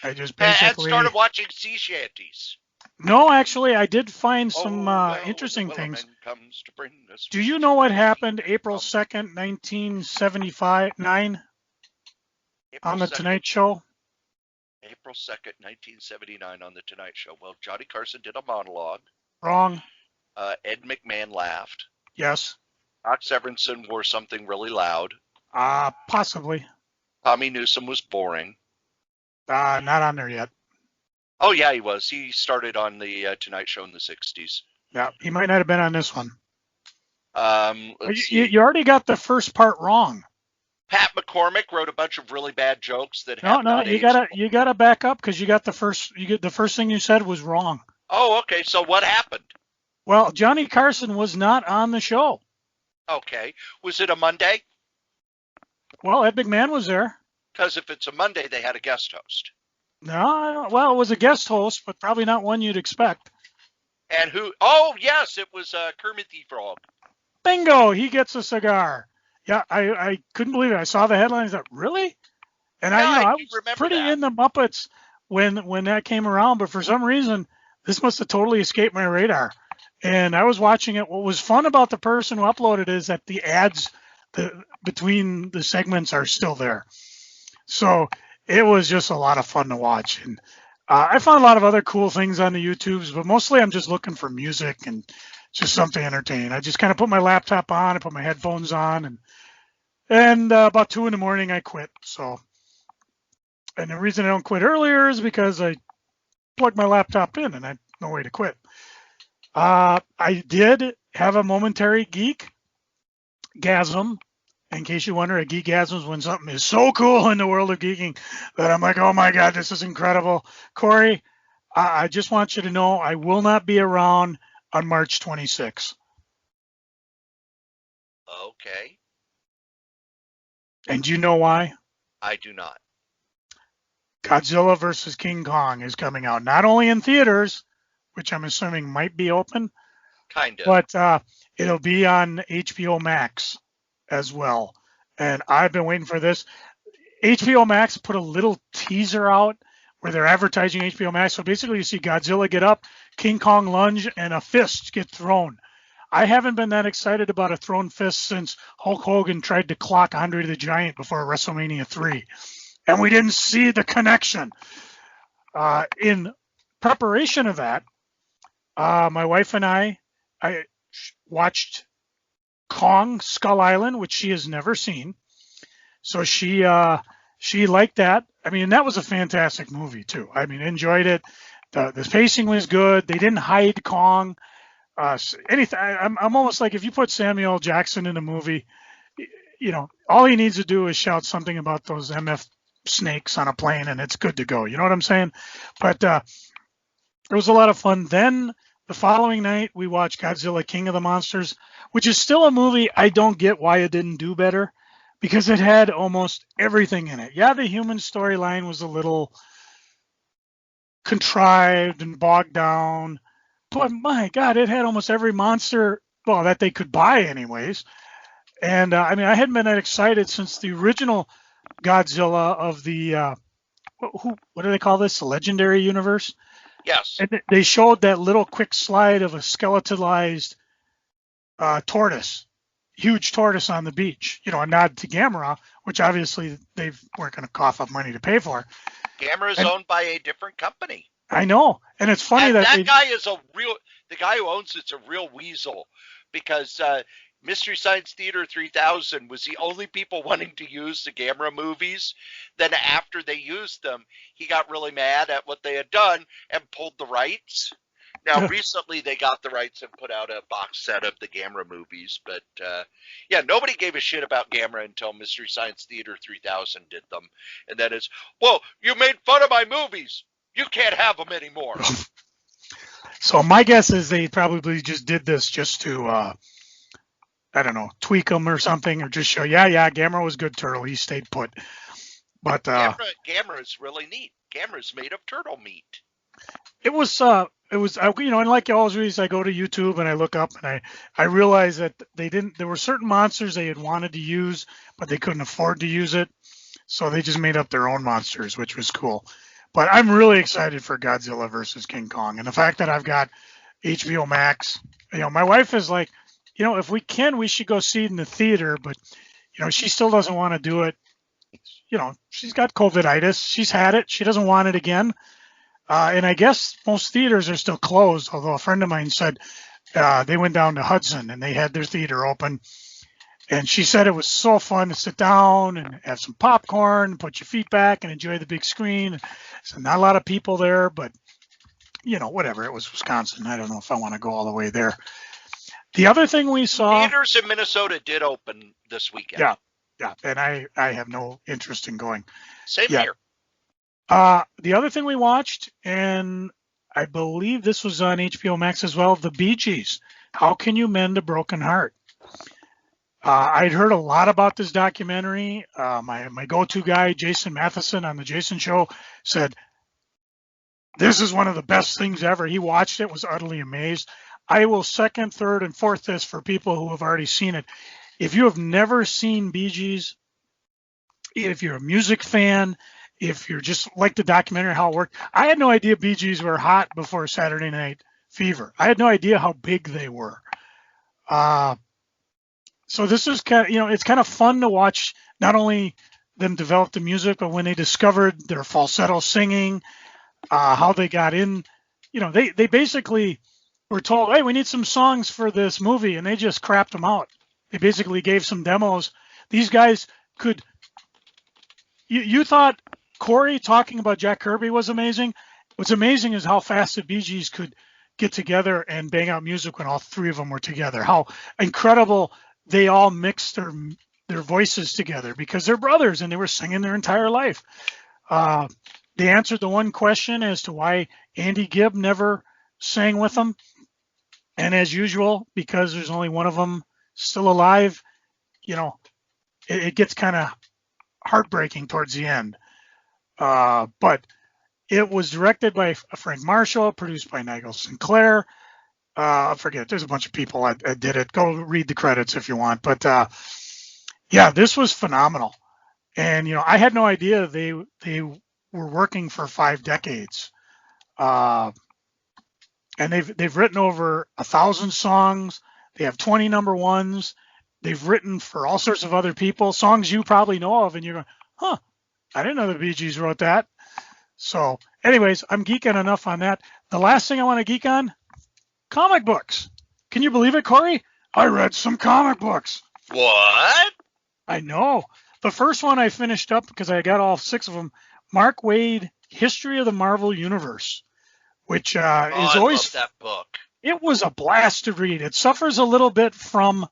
I just basically started watching sea shanties. No, actually, I did find some interesting things. Comes to bring us Do you know what happened April 2nd, 1979 on The Tonight Show? April 2nd, 1979 on The Tonight Show. Well, Johnny Carson did a monologue. Wrong. Ed McMahon laughed. Yes. Doc Severinsen wore something really loud. Possibly. Tommy Newsom was boring. Not on there yet. Oh, yeah, he was. He started on the Tonight Show in the 60s. Yeah, he might not have been on this one. You already got the first part wrong. Pat McCormick wrote a bunch of really bad jokes that you gotta back up because the first thing you said was wrong. Oh, okay. So what happened? Well, Johnny Carson was not on the show. Okay. Was it a Monday? Well, Ed McMahon was there. Because if it's a Monday, they had a guest host. No, well, it was a guest host, but probably not one you'd expect. And who? Oh, yes, it was Kermit the Frog. Bingo! He gets a cigar. Yeah, I couldn't believe it. I saw the headlines. I thought, really? And I was pretty in the Muppets when that came around, but for some reason, this must have totally escaped my radar. And I was watching it. What was fun about the person who uploaded is that the ads between the segments are still there. So it was just a lot of fun to watch. And I found a lot of other cool things on the YouTubes, but mostly I'm just looking for music and just something entertaining. I just kind of put my laptop on, I put my headphones on, and about 2 a.m. I quit. So, and the reason I don't quit earlier is because I plugged my laptop in and I had no way to quit. I did have a momentary geekgasm. In case you wonder, a geekgasm is when something is so cool in the world of geeking that I'm like, oh my God, this is incredible. Cory, I just want you to know I will not be around on March 26th. Okay. And do you know why? I do not. Godzilla vs. King Kong is coming out, not only in theaters, which I'm assuming might be open, kind of, but it'll be on HBO Max as well. And I've been waiting for this. HBO Max put a little teaser out where they're advertising HBO Max. So basically you see Godzilla get up, King Kong lunge, and a fist get thrown. I haven't been that excited about a thrown fist since Hulk Hogan tried to clock Andre the Giant before WrestleMania 3. And we didn't see the connection. In preparation of that, my wife and I watched Kong Skull Island, which she has never seen. So she liked that. I mean, that was a fantastic movie too. I mean, enjoyed it. The pacing was good. They didn't hide Kong. Anything. I'm almost like if you put Samuel L. Jackson in a movie, all he needs to do is shout something about those MF snakes on a plane, and it's good to go. You know what I'm saying? But it was a lot of fun. Then the following night, we watched Godzilla King of the Monsters, which is still a movie I don't get why it didn't do better, because it had almost everything in it. Yeah, the human storyline was a little contrived and bogged down, but my God, it had almost every monster, well, that they could buy anyways. And I mean, I hadn't been that excited since the original Godzilla of the, what do they call this? The Legendary Universe? Yes. And they showed that little quick slide of a skeletalized tortoise, huge tortoise on the beach, a nod to Gamera, which obviously they weren't going to cough up money to pay for. Gamera is And owned by a different company. I know. And it's funny And that guy is the guy who owns it's a real weasel, because Mystery Science Theater 3000 was the only people wanting to use the Gamera movies. Then after they used them, he got really mad at what they had done and pulled the rights. Now, recently they got the rights and put out a box set of the Gamera movies. But, yeah, nobody gave a shit about Gamera until Mystery Science Theater 3000 did them. And then it's, well, you made fun of my movies. You can't have them anymore. So my guess is they probably just did this just to, I don't know, tweak them or something, or just show, Gamera was good turtle. He stayed put. But Gamera is really neat. Gamera is made of turtle meat. It was, and like always, I go to YouTube and I look up and I realize that there were certain monsters they had wanted to use, but they couldn't afford to use it. So they just made up their own monsters, which was cool. But I'm really excited for Godzilla versus King Kong. And the fact that I've got HBO Max, my wife is like, if we can, we should go see it in the theater. But, she still doesn't want to do it. She's got COVID-itis. She's had it. She doesn't want it again. And I guess most theaters are still closed, although a friend of mine said they went down to Hudson and they had their theater open. And she said it was so fun to sit down and have some popcorn, put your feet back and enjoy the big screen. So not a lot of people there, but, whatever. It was Wisconsin. I don't know if I want to go all the way there. The other thing we saw... Theaters in Minnesota did open this weekend. Yeah. And I have no interest in going. Same here. The other thing we watched, and I believe this was on HBO Max as well, The Bee Gees. How Can You Mend a Broken Heart? I'd heard a lot about this documentary. My go-to guy, Jason Matheson on the Jason Show, said, this is one of the best things ever. He watched it, was utterly amazed. I will second, third, and fourth this for people who have already seen it. If you have never seen Bee Gees, if you're a music fan, if you're just like the documentary, how it worked. I had no idea Bee Gees were hot before Saturday Night Fever. I had no idea how big they were. So this is kind of, it's kind of fun to watch not only them develop the music, but when they discovered their falsetto singing, how they got in, they basically were told, hey, we need some songs for this movie. And they just crapped them out. They basically gave some demos. These guys could, you thought Cory talking about Jack Kirby was amazing. What's amazing is how fast the Bee Gees could get together and bang out music when all three of them were together. How incredible they all mixed their voices together because they're brothers and they were singing their entire life. They answered the one question as to why Andy Gibb never sang with them. And as usual, because there's only one of them still alive, it gets kind of heartbreaking towards the end. But it was directed by Frank Marshall, produced by Nigel Sinclair. I forget, there's a bunch of people that did it. Go read the credits if you want. But this was phenomenal. And, I had no idea they were working for 5 decades. And they've written over 1,000 songs. They have 20 number ones. They've written for all sorts of other people, songs you probably know of, and you're going, I didn't know the Bee Gees wrote that. So anyways, I'm geeking enough on that. The last thing I want to geek on, comic books. Can you believe it, Cory? I read some comic books. What? I know. The first one I finished up because I got all 6 of them. Mark Waid, History of the Marvel Universe, which is always... I love that book. It was a blast to read. It suffers a little bit from,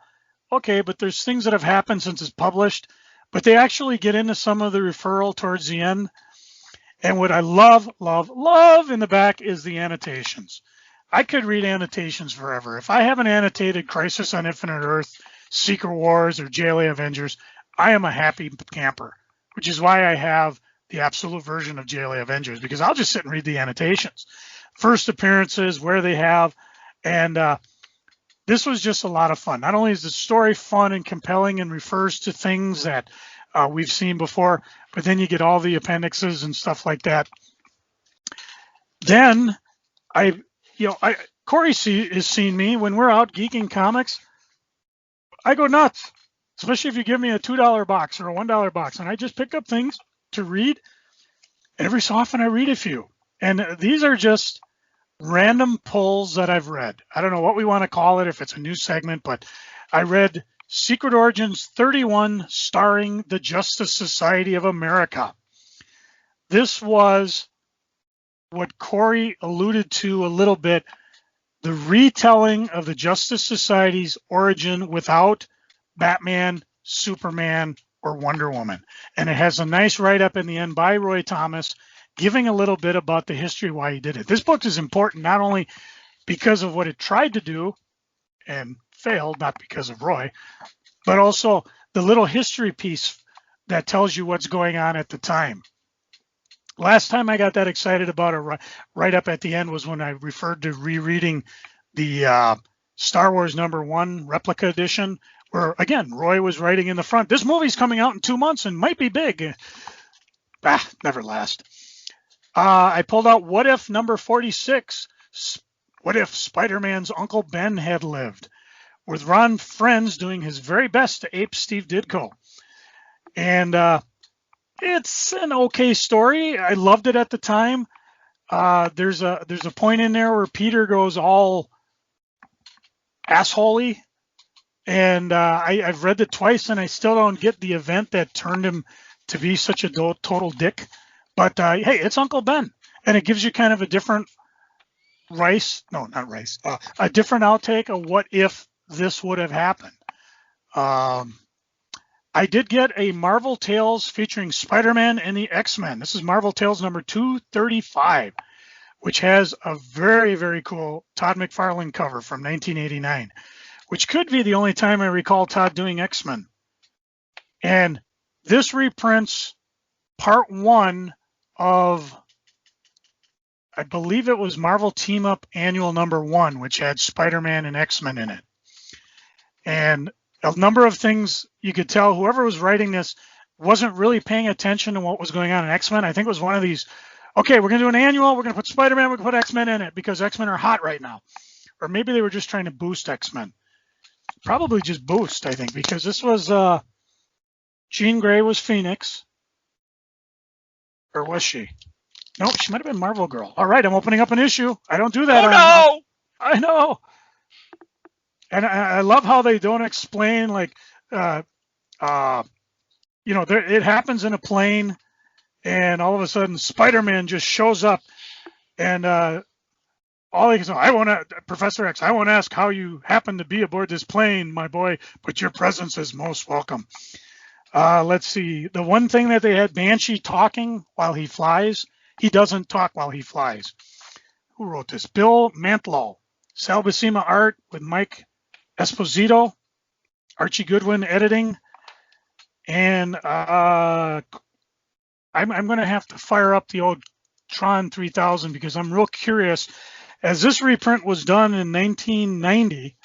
but there's things that have happened since it's published, but they actually get into some of the referral towards the end. And what I love in the back is the annotations. I could read annotations forever. If I haven't annotated Crisis on Infinite Earth, Secret Wars, or JLA Avengers, I am a happy camper, which is why I have the absolute version of JLA Avengers, because I'll just sit and read the annotations. First appearances, where they have, and this was just a lot of fun. Not only is the story fun and compelling and refers to things that we've seen before, but then you get all the appendixes and stuff like that. Then Cory has seen me when we're out geeking comics. I go nuts, especially if you give me a $2 box or a $1 box, and I just pick up things to read. Every so often I read a few, and these are just random pulls that I've read. I don't know what we want to call it, if it's a new segment, but I read Secret Origins 31 starring the Justice Society of America. This was what Cory alluded to a little bit, the retelling of the Justice Society's origin without Batman, Superman, or Wonder Woman. And it has a nice write-up in the end by Roy Thomas, giving a little bit about the history why he did it. This book is important not only because of what it tried to do and failed, not because of Roy, but also the little history piece that tells you what's going on at the time. Last time I got that excited about a write-up at the end was when I referred to rereading the Star Wars #1 replica edition, where, again, Roy was writing in the front, this movie's coming out in 2 months and might be big. Never last. I pulled out What If #46, What If Spider-Man's Uncle Ben Had Lived, with Ron Frenz doing his very best to ape Steve Ditko. And it's an okay story. I loved it at the time. There's a point in there where Peter goes all assholey, and I've read it twice, and I still don't get the event that turned him to be such a total dick. But hey, it's Uncle Ben, and it gives you kind of a different a different outtake of what if this would have happened. I did get a Marvel Tales featuring Spider-Man and the X-Men. This is Marvel Tales number 235, which has a very, very cool Todd McFarlane cover from 1989, which could be the only time I recall Todd doing X-Men. And this reprints part 1 of, I believe it was Marvel Team Up Annual #1, which had Spider-Man and X-Men in it. And a number of things you could tell whoever was writing this wasn't really paying attention to what was going on in X-Men. I think it was one of these, okay, we're going to do an annual, we're going to put Spider-Man, we're going to put X-Men in it because X-Men are hot right now. Or maybe they were just trying to boost X-Men. Probably just boost, I think, because this was, Jean Grey was Phoenix. Or was she? No, she might have been Marvel Girl. All right, I'm opening up an issue. I don't do that. Oh, no! I know. And I love how they don't explain, like, it happens in a plane, and all of a sudden Spider-Man just shows up, and all he can say, Professor X, I won't ask how you happen to be aboard this plane, my boy, but your presence is most welcome. Let's see. The one thing that they had Banshee talking while he flies, he doesn't talk while he flies. Who wrote this? Bill Mantlo. Sal Buscema art with Mike Esposito, Archie Goodwin editing, and I'm going to have to fire up the old Tron 3000 because I'm real curious. As this reprint was done in 1990,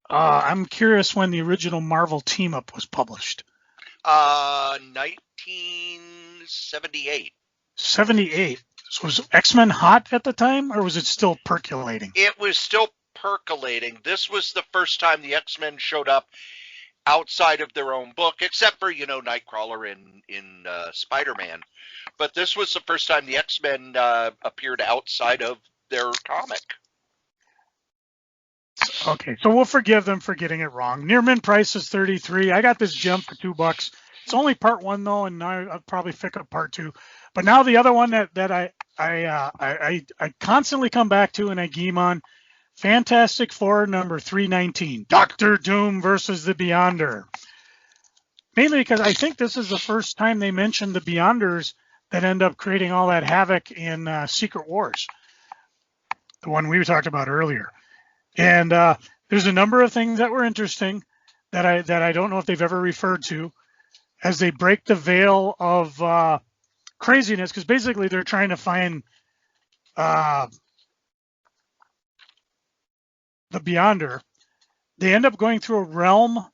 I'm curious when the original Marvel Team Up was published. 1978. 78. So was X-Men hot at the time, or was it still percolating? It was still percolating. This was the first time the X-Men showed up outside of their own book, except for, Nightcrawler in Spider-Man. But this was the first time the X-Men appeared outside of their comic. Okay, so we'll forgive them for getting it wrong. Near mint price is $33. I got this gem for $2. It's only part 1 though, and now I'll probably pick up part 2. But now the other one that I constantly come back to and I game on, Fantastic Four number 319, Doctor Doom versus the Beyonder. Mainly because I think this is the first time they mentioned the Beyonders that end up creating all that havoc in Secret Wars, the one we talked about earlier. And there's a number of things that were interesting that I don't know if they've ever referred to as they break the veil of craziness, because basically they're trying to find the Beyonder. They end up going through a realm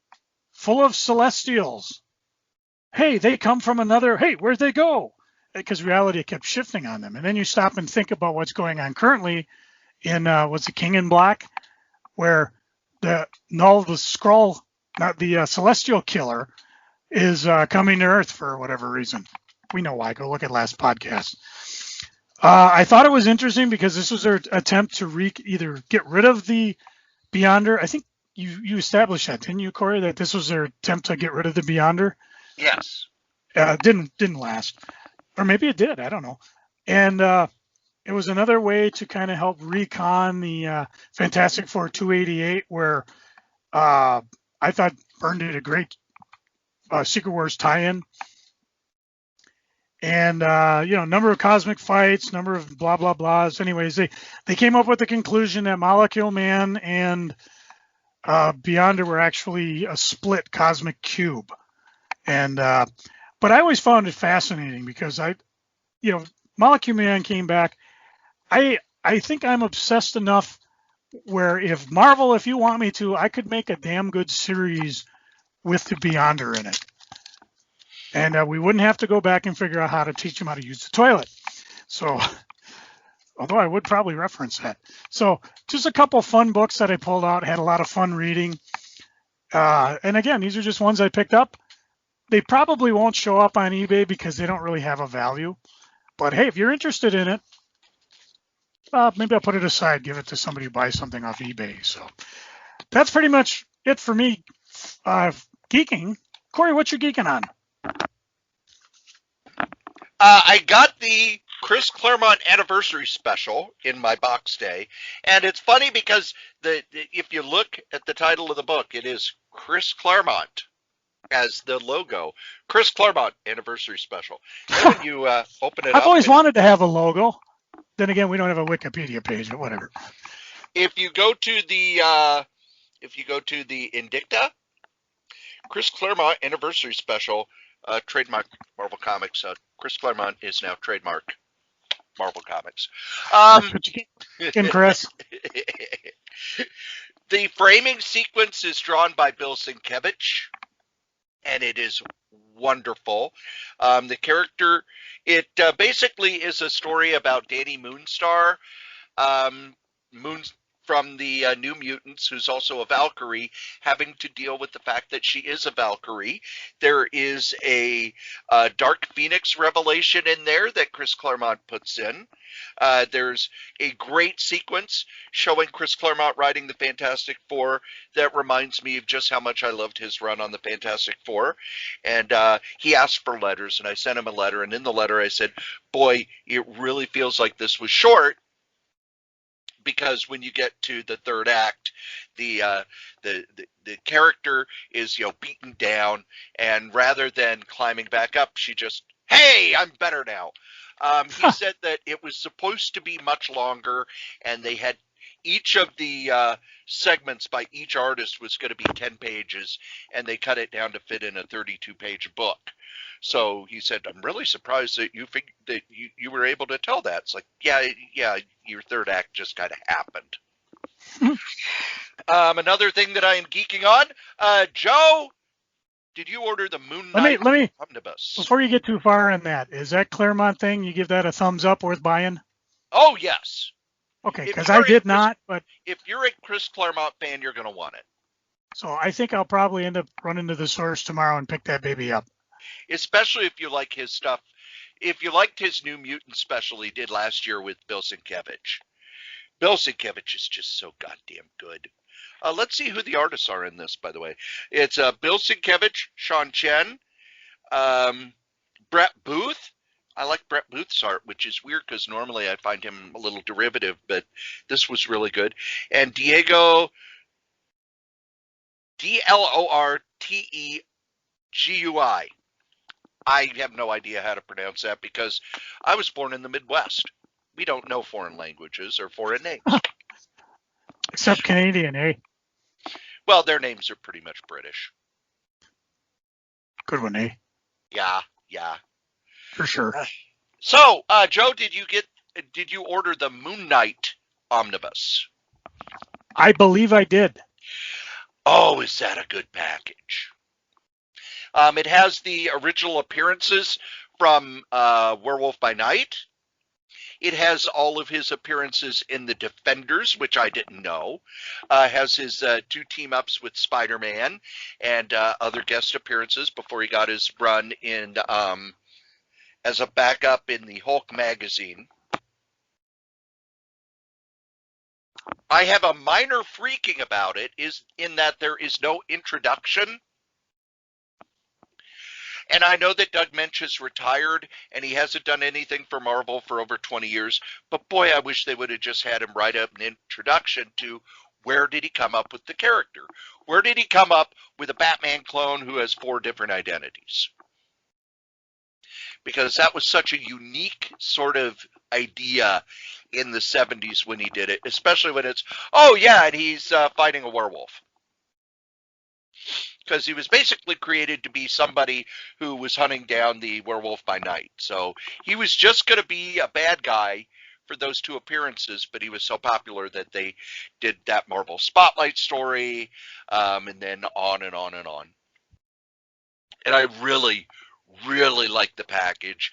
full of Celestials. Hey, they come from another, hey, where'd they go? Because reality kept shifting on them. And then you stop and think about what's going on currently in, what's the King in Black, where the Skrull, not the Celestial Killer, is coming to Earth for whatever reason. We know why. Go look at last podcast. I thought it was interesting because this was their attempt to either get rid of the Beyonder. I think you established that, didn't you, Cory? That this was their attempt to get rid of the Beyonder. Yes. Didn't last, or maybe it did. I don't know. And it was another way to kind of help recon the Fantastic Four 288, where I thought Byrne did a great Secret Wars tie-in. And, number of cosmic fights, number of blah, blah, blahs. Anyways, they came up with the conclusion that Molecule Man and Beyonder were actually a split cosmic cube. And, but I always found it fascinating because Molecule Man came back. I think I'm obsessed enough where if Marvel, if you want me to, I could make a damn good series with the Beyonder in it. And we wouldn't have to go back and figure out how to teach them how to use the toilet. So, although I would probably reference that. So, just a couple fun books that I pulled out, had a lot of fun reading. And again, these are just ones I picked up. They probably won't show up on eBay because they don't really have a value. But hey, if you're interested in it, maybe I'll put it aside, give it to somebody who buys something off eBay. So, that's pretty much it for me. Geeking. Cory, what you geeking on? I got the Chris Claremont anniversary special in my box day, and it's funny because if you look at the title of the book, it is Chris Claremont as the logo. Chris Claremont anniversary special. And when you open it up, I've always wanted to have a logo. Then again, we don't have a Wikipedia page, but whatever. If you go to the Indicta, Chris Claremont anniversary special. Trademark Marvel Comics. Chris Claremont is now trademark Marvel Comics. Chris. The framing sequence is drawn by Bill Sienkiewicz, and it is wonderful. The character, it basically is a story about Danny Moonstar, from the New Mutants, who's also a Valkyrie, having to deal with the fact that she is a Valkyrie. There is a Dark Phoenix revelation in there that Chris Claremont puts in. There's a great sequence showing Chris Claremont writing the Fantastic Four that reminds me of just how much I loved his run on the Fantastic Four. And he asked for letters, and I sent him a letter. And in the letter I said, boy, it really feels like this was short, because when you get to the third act, the character is beaten down, and rather than climbing back up, she just, hey, I'm better now. He said that it was supposed to be much longer, and they had each of the segments by each artist was going to be 10 pages, and they cut it down to fit in a 32-page book. So he said, I'm really surprised that you were able to tell that. It's like, yeah, your third act just kind of happened. Another thing that I am geeking on, Joe, did you order the Moon Knight let me omnibus? Before you get too far on that, is that Claremont thing, you give that a thumbs up, worth buying? Oh, yes. Okay, because I did not, but if you're a Chris Claremont fan, you're going to want it. So I think I'll probably end up running to the source tomorrow and pick that baby up. Especially if you like his stuff. If you liked his New Mutant special he did last year with Bill Sienkiewicz. Bill Sienkiewicz is just so goddamn good. Let's see who the artists are in this, by the way. It's Bill Sienkiewicz, Sean Chen, Brett Booth. I like Brett Booth's art, which is weird because normally I find him a little derivative, but this was really good. And Diego, Dlortegui. I have no idea how to pronounce that because I was born in the Midwest. We don't know foreign languages or foreign names. Except Canadian, eh? Well, their names are pretty much British. Good one, eh? Yeah. For sure. So, Joe, did you order the Moon Knight omnibus? I believe I did. Oh, is that a good package? It has the original appearances from Werewolf by Night. It has all of his appearances in The Defenders, which I didn't know. Has his 2 team-ups with Spider-Man and other guest appearances before he got his run in as a backup in the Hulk magazine. I have a minor freaking about it, is in that there is no introduction. And I know that Doug Mensch is retired and he hasn't done anything for Marvel for over 20 years, but boy, I wish they would have just had him write up an introduction to where did he come up with the character? Where did he come up with a Batman clone who has 4 different identities? Because that was such a unique sort of idea in the 70s when he did it, especially when it's, oh yeah, and he's fighting a werewolf. Because he was basically created to be somebody who was hunting down the werewolf by night. So he was just going to be a bad guy for those 2 appearances, but he was so popular that they did that Marvel Spotlight story, and then on and on and on. And I really like the package.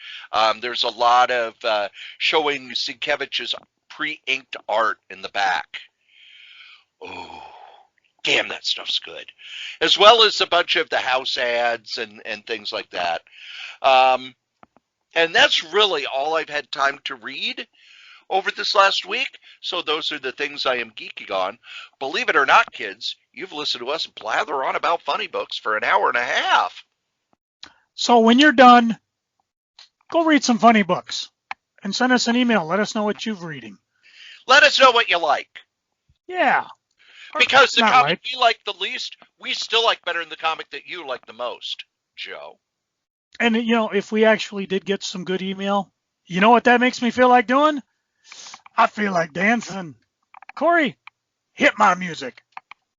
There's a lot of showing Sienkiewicz's pre-inked art in the back. Oh, damn, that stuff's good. As well as a bunch of the house ads and things like that. And that's really all I've had time to read over this last week. So those are the things I am geeking on. Believe it or not, kids, you've listened to us blather on about funny books for an hour and a half. So when you're done, go read some funny books and send us an email. Let us know what you've reading. Let us know what you like. Yeah. Because the Not comic right. we like the least, we still like better than the comic that you like the most, Joe. And, you know, if we actually did get some good email, you know what that makes me feel like doing? I feel like dancing. Cory, hit my music.